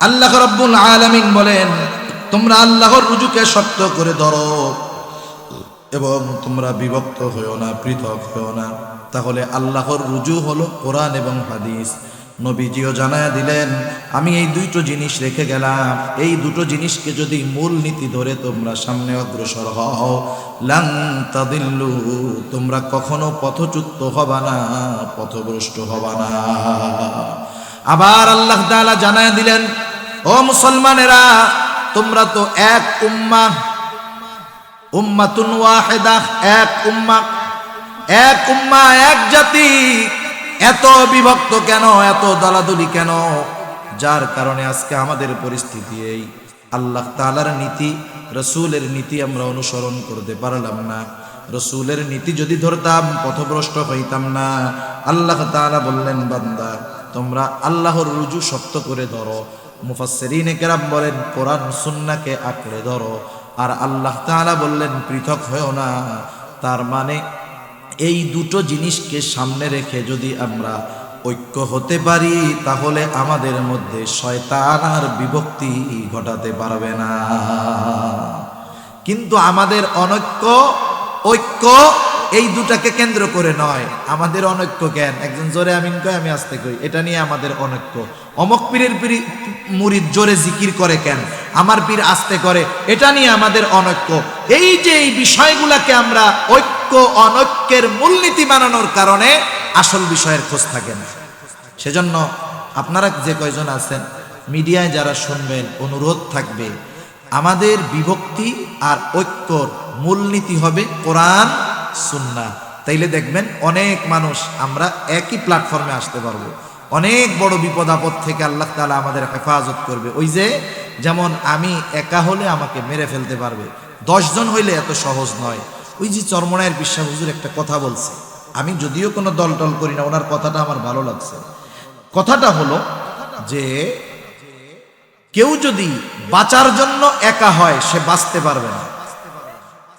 আল্লাহ রাব্বুল আলামিন বলেন, তোমরা আল্লাহর রুজুকে শক্ত করে ধরো এবং তোমরা বিভক্ত হইও না, পৃথক হইও না। তাহলে আল্লাহর রুজু হলো কোরআন এবং হাদিস। নবীজিও জানায় দিলেন, আমি এই দুটো জিনিস রেখে গেলাম, এই দুটো জিনিসকে যদি মূল নীতি ধরে তোমরা সামনে অগ্রসর হও, লান তাদিল্লু, তোমরা কখনো পথচ্যুত হবা না, পথভ্রষ্ট হবা না। আবার আল্লাহ তাআলা জানায় দিলেন, ও মুসলমানেরা, তোমরা তো এক উম্মাহ, উম্মাতুন ওয়াহিদা, এক উম্মাহ, এক উম্মাহ, এক জাতি। এত বিভক্ত কেন, এত দলাদলি কেন? যার কারণে আজকে আমাদের পরিস্থিতি এই। আল্লাহ তাআলার নীতি, রাসূলের নীতি আমরা অনুসরণ করতে পারলাম না। রাসূলের নীতি যদি ধরতাম পথভ্রষ্ট হইতাম না। আল্লাহ তাআলা বললেন, বান্দা তোমরা আল্লাহর রুজু শক্ত করে ধরো। মুফাসসিরিনে কেরাম বলেন, কোরআন সুন্নাহকে আঁকড়ে ধরো। আর আল্লাহ তাআলা বললেন, পৃথক হয়েও না। তার মানে এই দুটো জিনিসকে সামনে রেখে যদি আমরা ঐক্য হতে পারি তাহলে আমাদের মধ্যে শয়তান আর বিভক্তি ঘটাতে পারবে না। কিন্তু আমাদের অনৈক্য, ঐক্য এই দুটাকে কেন্দ্র করে নয়। আমাদের অনৈক্য কেন? একজন জোরে আমিন কয়, আমি আস্তে কই, এটা নিয়ে আমাদের অনৈক্য। অমক পীরের মুরিদ জোরে জিকির করে কেন, আমার পীর আস্তে করে, এটা নিয়ে আমাদের অনৈক্য। এই যে এই বিষয়গুলোকে আমরা ঐক্য অনৈক্যের মূলনীতি বানানোর কারণে আসল বিষয়ের খোঁজ থাকে না। সেজন্য আপনারা যে কয়জন আছেন মিডিয়ায় যারা শুনবেন, অনুরোধ থাকবে, আমাদের বিভক্তি আর ঐক্যর মূলনীতি হবে কোরআন সুন্নাহ। তাইলে দেখবেন অনেক মানুষ আমরা একই প্ল্যাটফর্মে আসতে পারবো। অনেক বড় বিপদ আপদ থেকে আল্লাহ তাআলা আমাদের হেফাজত করবে। ওই যে যেমন আমি একা হলে আমাকে মেরে ফেলতে পারবে, 10 জন হইলে এত সহজ নয়। ওই যে চরমনায়ের বিশ্বাস হুজুর একটা কথা বলছে, আমি যদিও কোনো দল টল করি না, ওনার কথাটা আমার ভালো লাগছে। কথাটা হলো যে কেউ যদি বাঁচার জন্য একা হয় সে বাঁচতে পারবে না,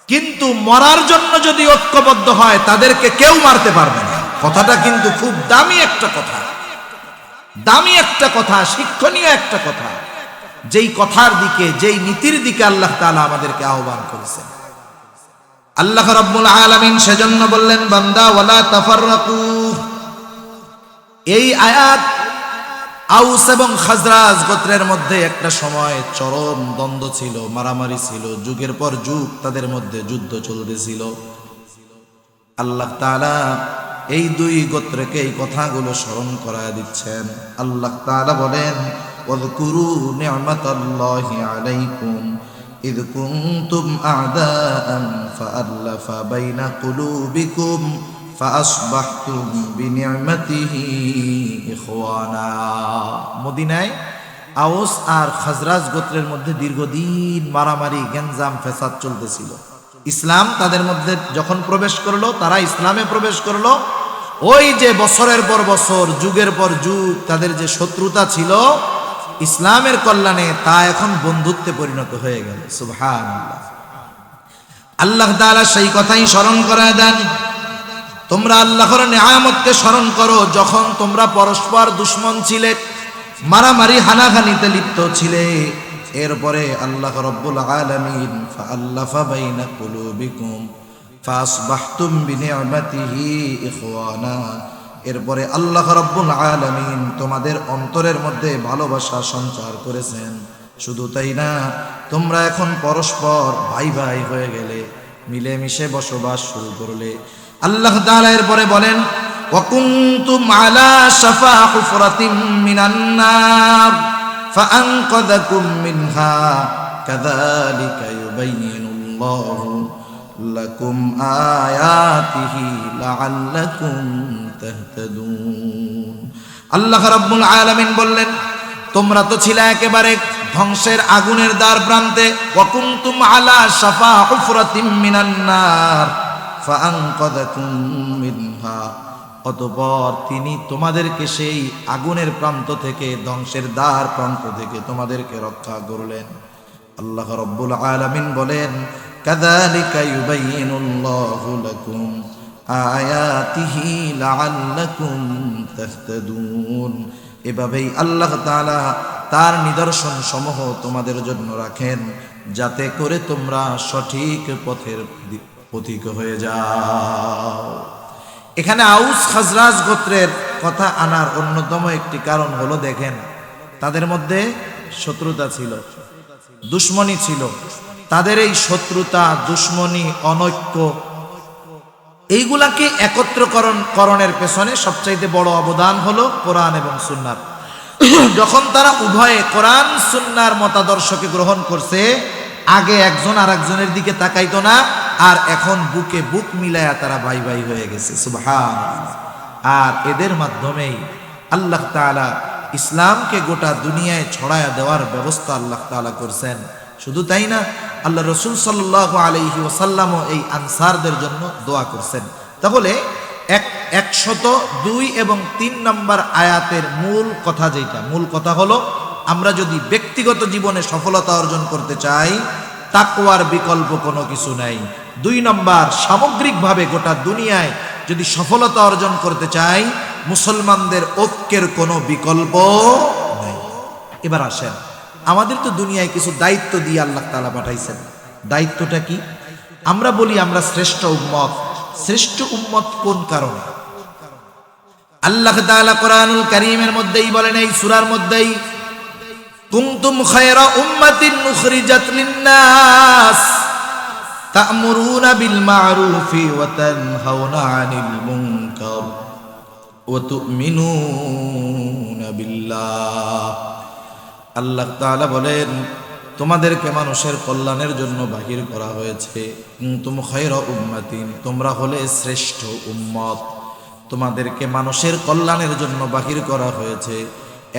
কিন্তু মরার জন্য যদি ঐক্যবদ্ধ হয় তাদেরকে কেউ মারতে পারবে না। কথাটা কিন্তু খুব দামি একটা কথা, দামি একটা কথা, শিক্ষণীয় একটা কথা। যেই কথার দিকে, যেই নীতির দিকে আল্লাহ তাআলা আমাদেরকে আহ্বান করেছেন। আল্লাহ রাব্বুল আলামিন সেজন্য বললেন, বান্দা ওয়ালা তাফাররাকু। এই আয়াত আউস এবং খাজরাজ গোত্রের মধ্যে একটা সময় চরম দ্বন্দ্ব ছিল, মারামারি ছিল, যুগের পর যুগ তাদের মধ্যে যুদ্ধ চলতেছিল। আল্লাহ তাআলা এই দুই গোত্রকে এই কথাগুলো স্মরণ করায় দিচ্ছেন। আল্লাহ তাআলা বলেন, ওয়াযকুরু নি'মাতাল্লাহি আলাইকুম ইয কুনতুম আ'দাআন ফাআল্লাফা বাইনা কুলুবিকুম ফাআসবাহতুম বিনি'মাতিহি ইখওয়ানা। মদিনায় আউস আর খাজরাজ গোত্রের মধ্যে দীর্ঘদিন মারামারি, গেঞ্জাম, ফেসাদ চলতেছিল। ইসলাম তাদের মধ্যে যখন প্রবেশ করলো, তারা ইসলামে প্রবেশ করলো, ওই যে বছরের পর বছর, যুগের পর যুগ তাদের যে শত্রুতা ছিল ইসলামের কল্যাণে, তা এখন বন্ধুত্বে পরিণত হয়ে গেল। সুবহানাল্লাহ। আল্লাহ তাআলা সেই কথাই স্মরণ করায় দেন, তোমরা আল্লাহর নিয়ামতকে স্মরণ করো, যখন তোমরা পরস্পর দুশমন ছিলে, মারামারি হানাহানিতে লিপ্ত ছিলে। এরপরে আল্লাহ রাব্বুল আলামিন ফাআল্লাফা বাইনা কুলুবিকুম ফাসবাহতুম বিনি'মাতিহি ইখওয়ানা। এরপরে আল্লাহ রাব্বুল আলামিন তোমাদের অন্তরের মধ্যে ভালোবাসা সঞ্চার করেছেন। শুধু তাই না, তোমরা এখন পরস্পর ভাই ভাই হয়ে গেলে, মিলেমিশে বসবাস শুরু করলে। আল্লাহ তাআলা এরপরে বলেন ওয়া কুনতুম আলা শাফা হুফরাতিম মিনান নার ফাআনকাযাকুম মিনহা কাযালিকা ইউবাইয়িনুল্লাহু লাকুম আয়াতিহি লাআল্লাকুম তাহতাদুন। আল্লাহ রাব্বুল আলামিন বললেন, তোমরা তো ছিলে একেবারে ধ্বংসের আগুনের দ্বার প্রান্তে। ওয়া কুনতুম আলা শাফা হুফরাতিম মিনান নার ফাআনকাযাকুম মিনহা, অতঃপর তিনি তোমাদেরকে সেই আগুনের প্রান্ত থেকে, ধ্বংসের দ্বার প্রান্ত থেকে তোমাদেরকে রক্ষা করলেন। আল্লাহ রাব্বুল আলামিন বলেন কাযালিকা ইউবাইয়িনুল্লাহু লাকুম আয়াতিহি লাআল্লাকুম তাহতাদুন। এভাবেই আল্লাহ তাআলা তার নিদর্শন সমূহ তোমাদের জন্য রাখেন, যাতে করে তোমরা সঠিক পথের পথিক হয়ে যাও। এখানে আউস খাজরাজ গোত্রের কথা আনার অন্যতম একটি কারণ হলো, দেখেন তাদের মধ্যে শত্রুতা ছিল, দুশ্মনী ছিল। তাদের এই শত্রুতা, দুশ্মনী, অনৈক্য, এইগুলাকে একত্রকরণের পেছনে সবচাইতে বড় অবদান হলো কোরআন এবং সুন্নাহর। যখন তারা উভয়ে কোরআন সুন্নাহর মতাদর্শকে গ্রহণ করছে, আগে একজন আর একজনের দিকে তাকাইতো না, আর এখন বুকে বুক মিলায়া তারা ভাই ভাই হয়ে গেছে। সুবহানাল্লাহ। আর এদের মাধ্যমেই আল্লাহ তাআলা ইসলামকে গোটা দুনিয়ায় ছড়ায়া দেওয়ার ব্যবস্থা আল্লাহ তাআলা করছেন। শুধু তাই না, আল্লাহ রাসূল সাল্লাল্লাহু আলাইহি ওয়াসাল্লামও এই আনসারদের জন্য দোয়া করছেন। তাহলে 102 এবং 3 নম্বর আয়াতের মূল কথা হলো, আমরা যদি ব্যক্তিগত জীবনে সফলতা অর্জন করতে চাই, তাকওয়ার বিকল্প কোনো কিছু নাই। 2 নম্বর, সামগ্রিকভাবে গোটা দুনিয়ায় যদি সফলতা অর্জন করতে চাই, মুসলমানদের ঐক্যের কোনো বিকল্প নাই। এবার আসেন, আমাদের তো দুনিয়ায় কিছু দায়িত্ব দিয়ে আল্লাহ তাআলা পাঠাইছেন। দায়িত্বটা কি? আমরা বলি আমরা শ্রেষ্ঠ উম্মত। শ্রেষ্ঠ উম্মত কোন কারণে? আল্লাহ তাআলা কোরআনুল কারীমের মধ্যেই বলেন, এই সূরার মধ্যেই, কুনতুম খায়রা উম্মাতিন উখরিজাত লিন-নাস তা'মুরুনা বিল মা'রুফি ওয়া তানহাউনা 'আনিল মুনকার ওয়া তু'মিনুনা বিল্লাহ। আল্লাহ তাআলা বলেন, তোমাদেরকে মানুষের কল্যাণের জন্য বাহির করা হয়েছে। কুনতুম খায়রা উম্মাতিন, তোমরা হলে শ্রেষ্ঠ উম্মত। তোমাদেরকে মানুষের কল্যাণের জন্য বাহির করা হয়েছে।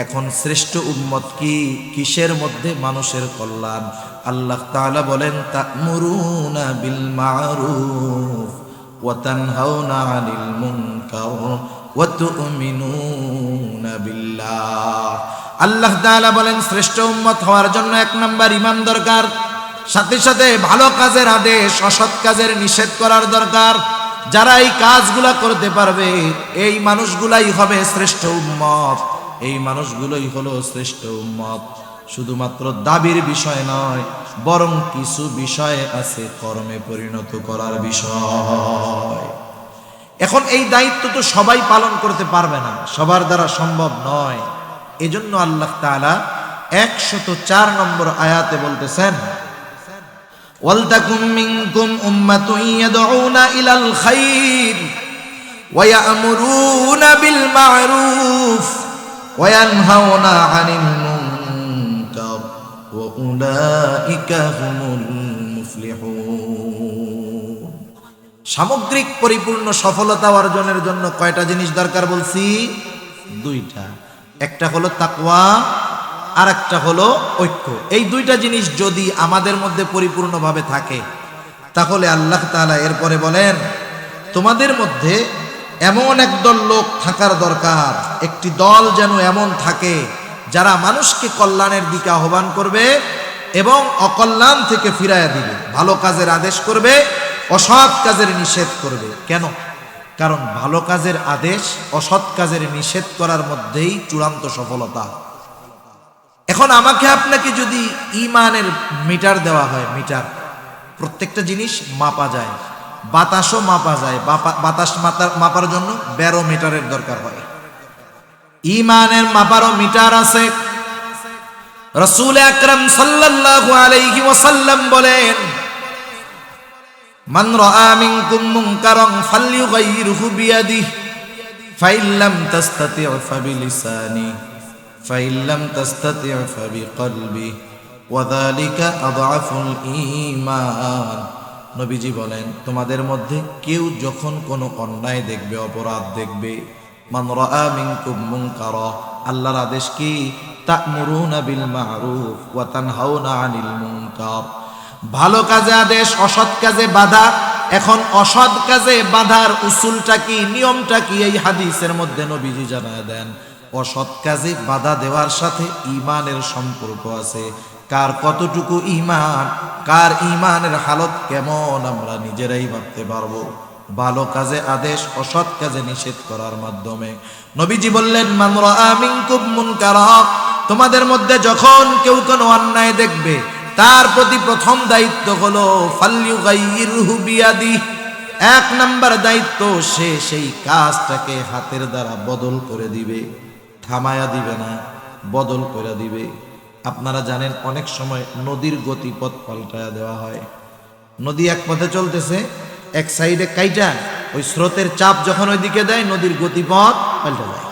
এখন শ্রেষ্ঠ উম্মত কি? কিসের মধ্যে? মানুষের কল্যাণ। আল্লাহ তাআলা বলেন, তা'মুরুনা বিল মা'রুফ ওয়া তানহাউনা 'আনিল মুনকার ওয়া তু'মিনুনা বিল্লাহ। আল্লাহ তাআলা বলেন, শ্রেষ্ঠ উম্মত হওয়ার জন্য 1 নম্বর ঈমান দরকার, সাথে সাথে ভালো কাজের আদেশ, অসৎ কাজের নিষেধ করার দরকার। যারা এই কাজগুলা করতে পারবে, এই মানুষগুলাই হবে শ্রেষ্ঠ উম্মত। এই মানুষগুলোই হলো শ্রেষ্ঠ উম্মত। শুধুমাত্র দাবির বিষয় নয়, বরং কিছু বিষয় আছে কর্মে পরিণত করার বিষয়। এখন এই দায়িত্ব তো সবাই পালন করতে পারবে না, সবার দ্বারা সম্ভব নয়। এজন্য আল্লাহ তাআলা 104 নম্বর আয়াতে বলতেছেন, ওয়ালতাকুম মিনকুম উম্মাতুন ইয়াদউনা ইলাল খায়র ওয়া ইয়া'মুরুনা বিল মা'রুফ ওয়া ইয়ানহাউনা 'আনিল মুনকার ওয়া উলাইকা হুমুল মুফলিহুন। সামগ্রিক পরিপূর্ণ সফলতা অর্জনের জন্য কয়টা জিনিস দরকার বলছি? 2টা। একটা হলো তাকওয়া, আর একটা হলো ঐক্য। এই 2টা জিনিস যদি আমাদের মধ্যে পরিপূর্ণভাবে থাকে, তাহলে আল্লাহ তাআলা এরপরে বলেন, তোমাদের মধ্যে এমন একদল লোক থাকার দরকার, একটি দল যেন এমন থাকে যারা মানুষকে কল্যাণের দিকে আহ্বান করবে এবং অকল্যাণ থেকে ফিরাইয়া দিবে, ভালো কাজের আদেশ করবে, অসৎ কাজের নিষেধ করবে। কেন? কারণ ভালো কাজের আদেশ, অসৎ কাজের নিষেধ করার মধ্যেই চূড়ান্ত সফলতা। এখন আমাকে আপনাকে যদি ইমানের মিটার দেওয়া হয়, মিটার, প্রত্যেকটা জিনিস মাপা যায়, বাতাসও মাপা যায়, বাতাস মাপার জন্য ব্যারোমিটারের দরকার হয়, ইমানের মাপারও মিটার আছে। রাসূল আকরাম সাল্লাল্লাহু আলাইহি ওয়াসাল্লাম বলেন, মান রাআ মিনকুম মুনকারান ফালইয়ুগাইয়িরহু বিয়াদিহি ফাইন লাম তাসতাতি' ফাবিলিসানিহি ফাইন লাম তাসতাতি' ফাবিকলবিহি ওয়া যালিকা আযআফুল ঈমান। নবীজি বলেন, তোমাদের মধ্যে কেউ যখন কোনো অন্যায় দেখবে, অপরাধ দেখবে, মান রাআ মিনকুম মুনকারা, আল্লাহর আদেশ কি, তা'মুরুনা বিল মা'রুফ ওয়া তানহাউনা আনিল মুনকার, ভালো কাজে আদেশ, অসৎ কাজে বাধা। এখন অসৎ কাজে বাধার উসুলটা কি, নিয়মটা কি, এই হাদিসের মধ্যে নবীজি জানায় দেন। অসৎ কাজে বাধা দেওয়ার সাথে ঈমানের সম্পর্ক আছে। কার কতটুকু ঈমান, কার ঈমানের হালত কেমন আমরা নিজেরাই ভাবতে পারবো। ভালো কাজে আদেশ, অসৎ কাজে নিষেধ করার মাধ্যমে। নবীজি বললেন, মান রাআ মিনকুম মুনকারা, তোমাদের মধ্যে যখন কেউ কোনো অন্যায় দেখবে, তার প্রতি প্রথম দায়িত্ব হলো ফালইয়ুগাইয়িরহু বিয়াদিহি, এক নাম্বার দায়িত্ব, সে সেই কাজটাকে হাতের দ্বারা বদল করে দিবে, থামায়া দিবে না, বদল করে দিবে। আপনারা জানেন অনেক সময় নদীর গতিপথ পাল্টায়া দেওয়া হয়। নদী এক পথে চলতেছে, এক সাইডে কাইটা ওই স্রোতের চাপ যখন ওইদিকে দেয়, নদীর গতিপথ পাল্টে যায়।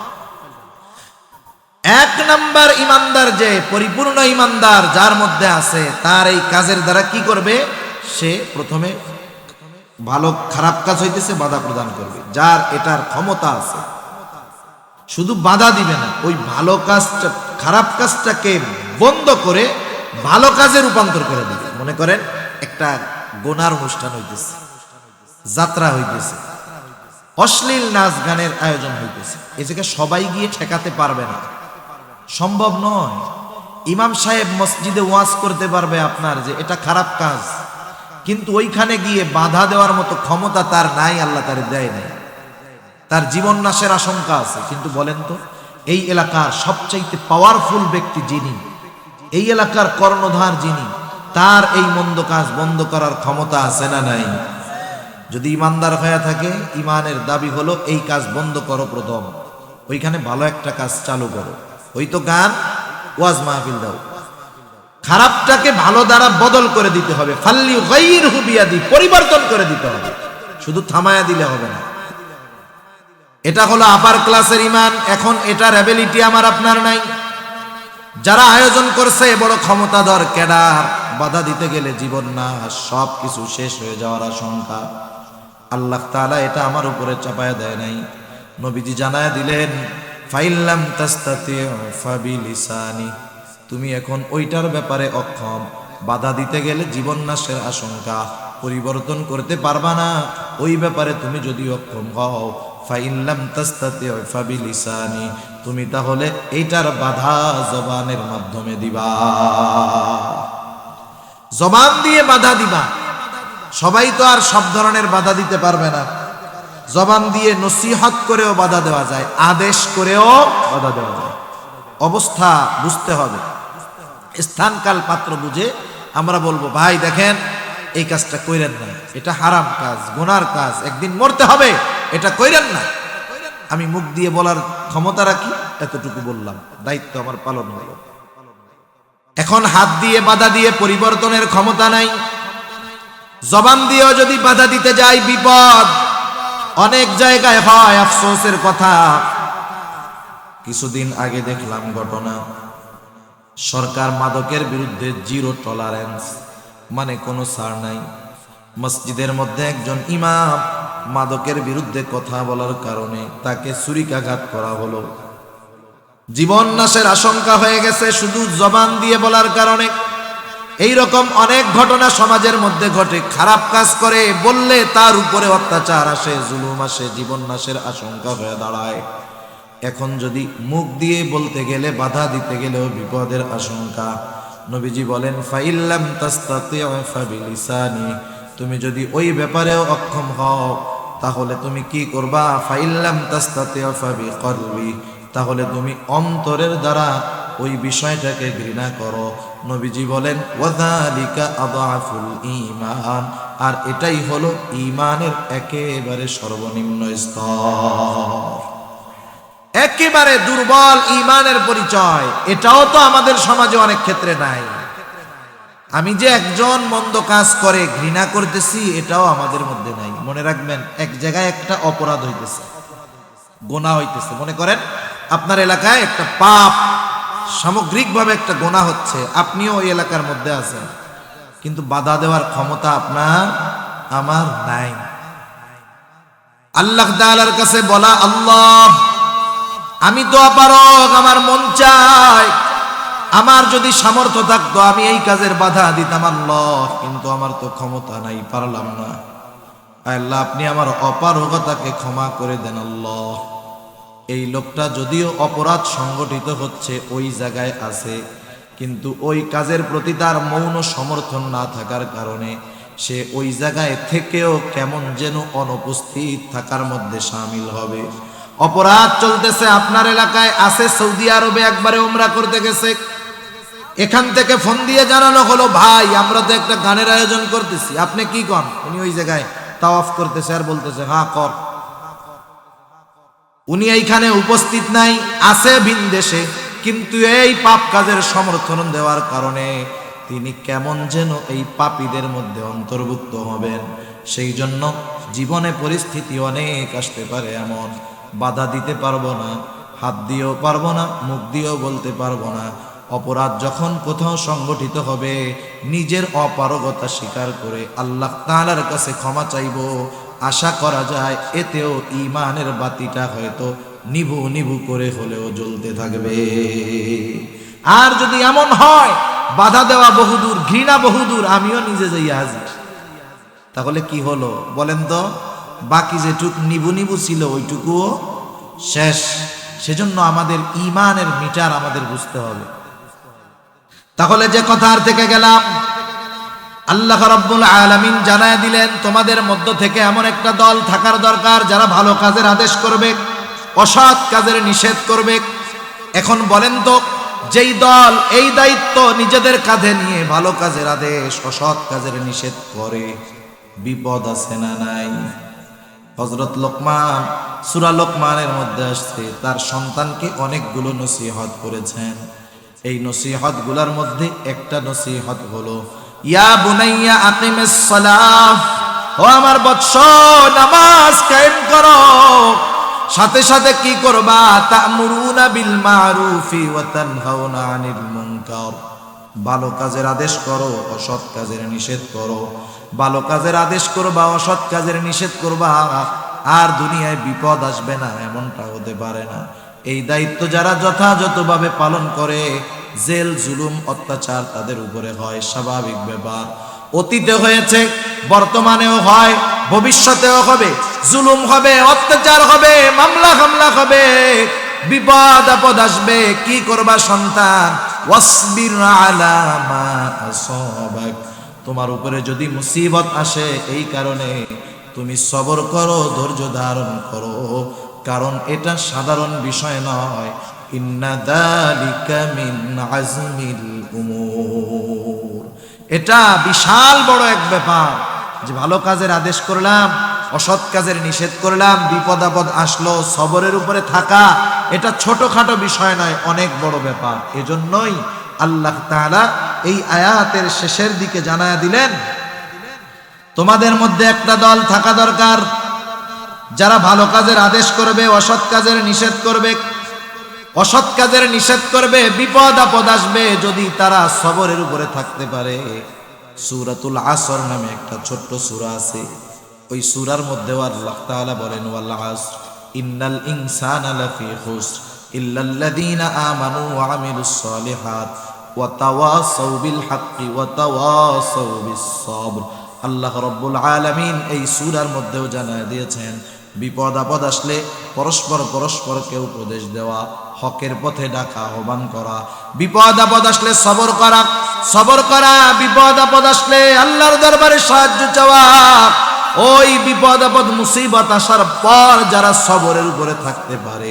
এক নাম্বার ইমানদার, যে পরিপূর্ণ ইমানদার যার মধ্যে আছে, তার এই কাজের দ্বারা কি করবে, সে প্রথমে ভালো খারাপ কাজ হইতেছে বাধা প্রদান করবে। যার এটার ক্ষমতা আছে, শুধু বাধা দিবে না, ওই ভালো কাজটা, খারাপ কাজটাকে বন্ধ করে ভালো কাজে রূপান্তর করে দিবে। মনে করেন একটা গোনার অনুষ্ঠান হইতেছে, যাত্রা হইতেছে, অশ্লীল নাচ গানের আয়োজন হইতেছে, এই জায়গায় সবাই গিয়ে ঠেকাতে পারবে না, সম্ভব নয়। ইমাম সাহেব মসজিদে ওয়াজ করতে পারবে আপনার যে এটা খারাপ কাজ, কিন্তু ওইখানে গিয়ে বাধা দেওয়ার মতো ক্ষমতা তার নাই, আল্লাহ তার দেয় নাই, তার জীবন নাশের আশঙ্কা আছে। কিন্তু বলেন তো, এই এলাকার সবচাইতে পাওয়ারফুল ব্যক্তি যিনি, এই এলাকার কর্ণধার যিনি, তার এই মন্দ কাজ বন্ধ করার ক্ষমতা আছে না নাই? যদি ইমানদার হয়ে থাকে, ইমানের দাবি হলো এই কাজ বন্ধ করো, প্রথম ওইখানে ভালো একটা কাজ চালু করো, ওই তো গান, ওয়াজ মাহফিল দাও, খারাপটাকে ভালো দ্বারা বদল করে দিতে হবে, ফালইয়ুগাইয়িরহু বিয়াদিহি, পরিবর্তন করে দিতে হবে, শুধু থামায়া দিলে হবে না। এটা হলো আপার ক্লাসের ইমান। এখন এটার অ্যাবিলিটি আমার আপনার নাই। যারা আয়োজন করছে বড় ক্ষমতাধর ক্যাডার, বাধা দিতে গেলে জীবন না, সব কিছু শেষ হয়ে যাওয়ার আশঙ্কা। আল্লাহ তাআলা এটা আমার উপরে চাপায়া দেয় নাই। নবীজি জানায়া দিলেন, ফাইন লাম তাসতাতি' ফাবিলিসানি, তুমি এখন ওইটার ব্যাপারে অক্ষম, বাধা দিতে গেলে জীবন নাশের আশঙ্কা, পরিবর্তন করতে পারবা না, ওই ব্যাপারে তুমি যদি অক্ষম হও, ফাইন লাম তাসতাতি' ফাবিলিসানি, তুমি তাহলে এইটার বাধা জবানের মাধ্যমে দিবা, জবান দিয়ে বাধা দিবা। সবাই তো আর সব ধরনের বাধা দিতে পারবে না। জবান দিয়ে নসিহত করেও বাধা দেওয়া যায়, আদেশ করেও বাধা দেওয়া যায়। অবস্থা বুঝতে হবে, স্থানকাল পাত্র বুঝে আমরা বলবো, ভাই দেখেন এই কাজটা কইরেন না, এটা হারাম কাজ, গুনার কাজ, একদিন মরতে হবে, এটা কইরেন না। আমি মুখ দিয়ে বলার ক্ষমতা রাখি, এতটুকু বললাম, দায়িত্ব আমার পালন হলো। এখন হাত দিয়ে বাধা দিয়ে পরিবর্তনের ক্ষমতা নাই। জবান দিয়েও যদি বাধা দিতে যাই, বিপদ। অনেক জায়গায় হয়, আফসোসের কথা, কিছুদিন আগে দেখলাম ঘটনা, সরকার মাদকের বিরুদ্ধে জিরো টলারেন্স, মানে কোনো ছাড় নাই। মসজিদের মধ্যে একজন ইমাম মাদকের বিরুদ্ধে কথা বলার কারণে তাকে ছুরিকাঘাত করা হলো, জীবন নাশের আশঙ্কা হয়ে গেছে শুধু জবান দিয়ে বলার কারণে। এই রকম অনেক ঘটনা সমাজের মধ্যে ঘটে। খারাপ কাজ করে বললে তার উপরে অত্যাচার আসে, জুলুম আসে, জীবন নাশের আশঙ্কা হয়ে দাঁড়ায়। এখন যদি মুখ দিয়ে বলতে গেলে, বাধা দিতে গেলেও বিপদের আশঙ্কা। নবীজি বলেন, ফাইন লাম তাসতাতি' ফাবিলিসানি, তুমি যদি ওই ব্যাপারেও অক্ষম হও, তাহলে তুমি কি করবা, ফাইন লাম তাসতাতি' ফাবিকলবি, তাহলে তুমি অন্তরের দ্বারা ওই বিষয়টাকে ঘৃণা করো। নবীজি বলেন ওয়াযালিকা আযআফুল ঈমান, আর এটাই হলো ঈমানের একেবারে সর্বনিম্ন স্তর, একেবারে দুর্বল ঈমানের পরিচয়। এটাও তো আমাদের সমাজে অনেক ক্ষেত্রে নাই। আমি যে একজন মন্দ কাজ করে ঘৃণা করতেছি, এটাও আমাদের মধ্যে নাই। মনে রাখবেন, এক জায়গায় একটা অপরাধ হইতেছে, গোনা হইতেছে। মনে করেন আপনার এলাকায় একটা পাপ, সামগ্রিকভাবে একটা গোনা হচ্ছে, আপনিও ওই এলাকার মধ্যে আছেন, কিন্তু বাধা দেওয়ার ক্ষমতা আপনার আমার নাই। আল্লাহ তাআলার কাছে বলা, আল্লাহ আমি তো অপারগ, আমার মন চায়, আমার যদি সামর্থ্য থাকতো আমি এই কাজের বাধা দিতাম আল্লাহ, কিন্তু আমার তো ক্ষমতা নাই, পারলাম না। আল্লাহ আপনি আমার অপারগতাকে ক্ষমা করে দেন আল্লাহ। এই লোকটা যদিও অপরাধ সংগঠিত হচ্ছে ওই জায়গায় আছে, কিন্তু ওই কাজের প্রতি তার মৌন সমর্থন না থাকার কারণে সে ওই জায়গায় থেকেও কেমন যেন অনুপস্থিত থাকার মধ্যে শামিল হবে। অপরাধ চলতেছে আপনার এলাকায় আছে, সৌদি আরবে একবারে উমরা করতে গেছে, এখান থেকে ফোন দিয়ে জানানো হলো, ভাই আমরা তো একটা গানের আয়োজন করতেছি, আপনি কি করেন? উনি ওই জায়গায় তাওয়াফ করতেছে আর বলতেছে হ্যাঁ কর। উনি এইখানে উপস্থিত নাই, আছে ভিন দেশে, কিন্তু এই পাপ কাজের সমর্থন দেওয়ার কারণে তিনি কেমন যেন এই পাপীদের মধ্যে অন্তর্ভুক্ত হবেন। সেই জন্য জীবনে পরিস্থিতি অনেক আসতে পারে এমন, বাধা দিতে পারবো না, হাত দিয়েও পারবো না, মুখ দিয়েও বলতে পারবো না। অপরাধ যখন কোথাও সংগঠিত হবে, নিজের অপারগতা স্বীকার করে আল্লাহ তাআলার কাছে ক্ষমা চাইব। আশা করা যায় এতেও ঈমানের বাতিটা হয়তো নিভু নিভু করে হলেও জ্বলতে থাকবে। আর যদি এমন হয় বাধা দেওয়া বহুদূর, ঘৃণা বহুদূর, আমিও নিজে যাই হাজির, তাহলে কি হলো বলেন তো? বাকি যেটুক নিবু নিবু ছিল ওইটুকুও শেষ। সেজন্য আমাদের ঈমানের মিটার আমাদের বুঝতে হবে। তাহলে যে কথার থেকে গেলাম, আল্লাহ রাব্বুল আলামিন জানায় দিলেন তোমাদের মধ্য থেকে এমন একটা দল থাকার দরকার যারা ভালো কাজের আদেশ করবে, অসৎ কাজের নিষেধ করবে। এখন বলেন তো, যেই দল এই দায়িত্ব নিজেদের কাঁধে নিয়ে ভালো কাজের আদেশ অসৎ কাজের নিষেধ করে, বিপদ আছে না নাই? হযরত লোকমান, সূরা লোকমানের মধ্যে আসছে, তার সন্তানকে অনেকগুলো নসিহত করেছেন। এই নসিহত গুলার মধ্যে একটা নসিহত হলো, ইয়া বুনাইয়া আকিমিস সালাহ, ও আমার বৎস নামাজ কায়েম করো। সাথে সাথে কি করবা? তা'মুরুনা বিল মারুফি ওয়া তানহাউনা আনিল মুনকার, ভালো কাজের আদেশ করো, অসৎ কাজের নিষেধ করো। ভালো কাজের আদেশ করবা, অসৎ কাজের নিষেধ করবা, আর দুনিয়ায় বিপদ আসবে না এমনটা হতে পারে না। এই দায়িত্ব যারা যথাযথভাবে পালন করে, জেল জুলুম অত্যাচার তাদের উপরে হয়, স্বাভাবিক ব্যাপার। অতীতে হয়েছে, বর্তমানেও হয়, ভবিষ্যতেও হবে। জুলুম হবে, অত্যাচার হবে, মামলা হামলা হবে, বিপদ আপদ আসবে। কি করবা সন্তান? ওয়াসবির আলা মা আসাবাক, তোমার উপরে যদি মুসিবত আসে এই কারণে তুমি সবর করো, ধৈর্য ধারণ করো, কারণ এটা সাধারণ বিষয় নয়। ইন্না যালিকা মিন আজমিল উমুর, এটা বিশাল বড় এক ব্যাপার যে ভালো কাজের আদেশ করলাম, অসৎ কাজের নিষেধ করলাম, বিপদ আপদ আসলো, সবরের উপরে থাকা এটা ছোটখাটো বিষয় নয়, অনেক বড় ব্যাপার। এজন্যই আল্লাহ তাআলা এই আয়াতের শেষের দিকে জানায়া দিলেন, তোমাদের মধ্যে একটা দল থাকা দরকার যারা ভালো কাজের আদেশ করবে, অসৎ কাজের নিষেধ করবে। অসৎ কাজের নিষেধ করবে, বিপদ আপদ আসবে, যদি তারা সবরের উপরে থাকতে পারে। সূরাতুল আসর নামে একটা ছোট্ট সূরা আছে, ওই সূরার মধ্যে আল্লাহ তাআলা বলেন, ওয়াল আসর ইন্নাল ইনসানা লাফি খুসর ইল্লাল্লাযীনা আমানু ওয়া আমিলুস সালিহাত ওয়া তাওয়াসাউ বিল হাক্কি ওয়া তাওয়াসাউ বিস সাবর। আল্লাহ রাব্বুল আলামিন এই সূরার মধ্যেও জানায় দিয়েছেন, বিপদ আপদ আসলে পরস্পরকে উপদেশ দেওয়া, হকের পথে ডাকা, আহ্বান করা। বিপদ আপদ আসলে সবর করা, বিপদ আপদ আসলে আল্লাহর দরবারে সাহায্য চাওয়া। ওই বিপদ আপদ মুসিবত আসার পর যারা সবরের উপরে থাকতে পারে,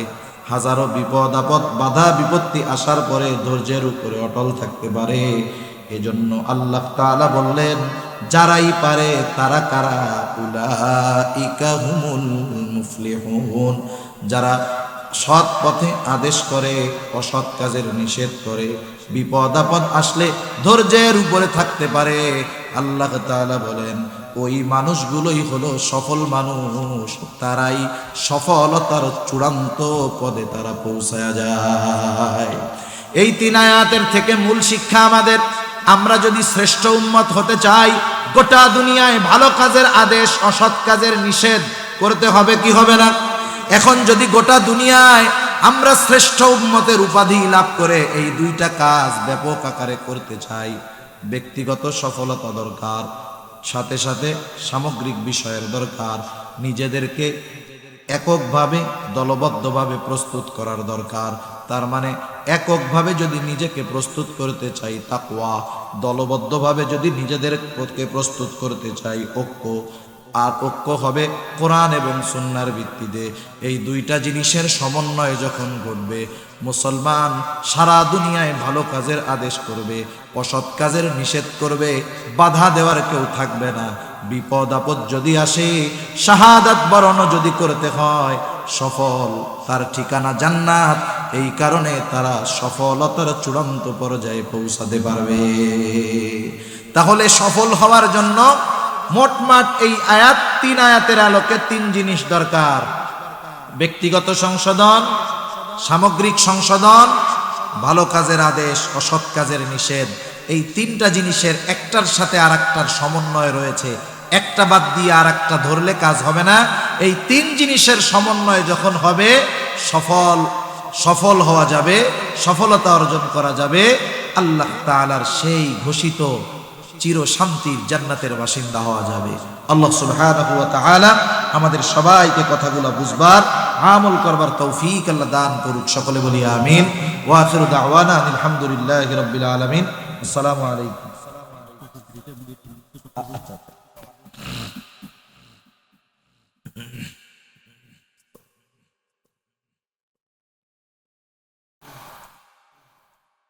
হাজারো বিপদ আপদ বাধা বিপত্তি আসার পরে ধৈর্যের উপরে অটল থাকতে পারে। এজন্য আল্লাহ তাআলা বললেন, যারাই পারে তারা কারা? উলাইকা হুমুল মুফলিহুন। যারা সৎ পথে আদেশ করে, অসৎ কাজের নিষেধ করে, বিপদ আপদ আসলে ধৈর্যের উপরে থাকতে পারে, আল্লাহ তাআলা বলেন ওই মানুষগুলোই হলো সফল মানুষ। তারাই সফলতার চূড়ান্ত পদে তারা পৌঁছায়া যায়। এই 3 আয়াতের থেকে মূল শিক্ষা আমাদের, আমরা যদি শ্রেষ্ঠ উম্মত হতে চাই, গোটা দুনিয়ায় ভালো কাজের আদেশ, অসৎ কাজের নিষেধ করতে হবে কি হবে না? এখন যদি গোটা দুনিয়ায় আমরা শ্রেষ্ঠ উম্মতের উপাধি লাভ করে এই 2টা কাজ ব্যাপক আকারে করতে চাই, ব্যক্তিগত সফলতা দরকার, সাথে সাথে সামগ্রিক বিষয়ের দরকার, নিজেদেরকে এককভাবে দলবদ্ধভাবে প্রস্তুত করার দরকার। তার মানে এককভাবে যদি নিজেকে প্রস্তুত করতে চাই তাকওয়া, দলবদ্ধভাবে যদি নিজেদেরকে প্রস্তুত করতে চাই ঐক্য, আর ঐক্য হবে কোরআন এবং সুন্নাহর ভিত্তিতে। এই 2টা জিনিসের সমন্বয় যখন ঘটবে, মুসলমান সারা দুনিয়ায় ভালো কাজের আদেশ করবে, অসৎ কাজের নিষেধ করবে, বাধা দেওয়ার কেউ থাকবে না। বিপদ আপদ যদি আসে, শাহাদাত বরণ যদি করতে হয়, সফল তার ঠিকানা জান্নাত। এই কারণে তারা সফলতার চূড়ান্ত পর্যায়ে পৌঁছাতে পারবে। তাহলে সফল হওয়ার জন্য মোটমাট এই 3 আয়াতের আলোকে 3 জিনিস দরকার: ব্যক্তিগত সংশোধন, সামগ্রিক সংশোধন, ভালো কাজের আদেশ, অসৎ কাজের নিষেধ। এই 3টা জিনিসের একটার সাথে আরেকটার সমন্বয় রয়েছে। একটা বাদ দিয়ে আরেকটা ধরলে কাজ হবে না। এই 3 জিনিসের সমন্বয় যখন হবে, সফল হওয়া যাবে, সফলতা অর্জন করা যাবে, আল্লাহ তাআলার সেই ঘোষিত চির শান্তির জান্নাতের বাসিন্দা হওয়া যাবে। আল্লাহ সুবহানাহু ওয়া তাআলা আমাদের সবাইকে কথাগুলো বুঝবার, আমল করবার তৌফিক আল্লাহ দান করুক। সকলে বলি আমিন। ওয়া আখিরু দাওয়ানা আলহামদুলিল্লাহি রাব্বিল আলামিন। আসসালামু আলাইকুম।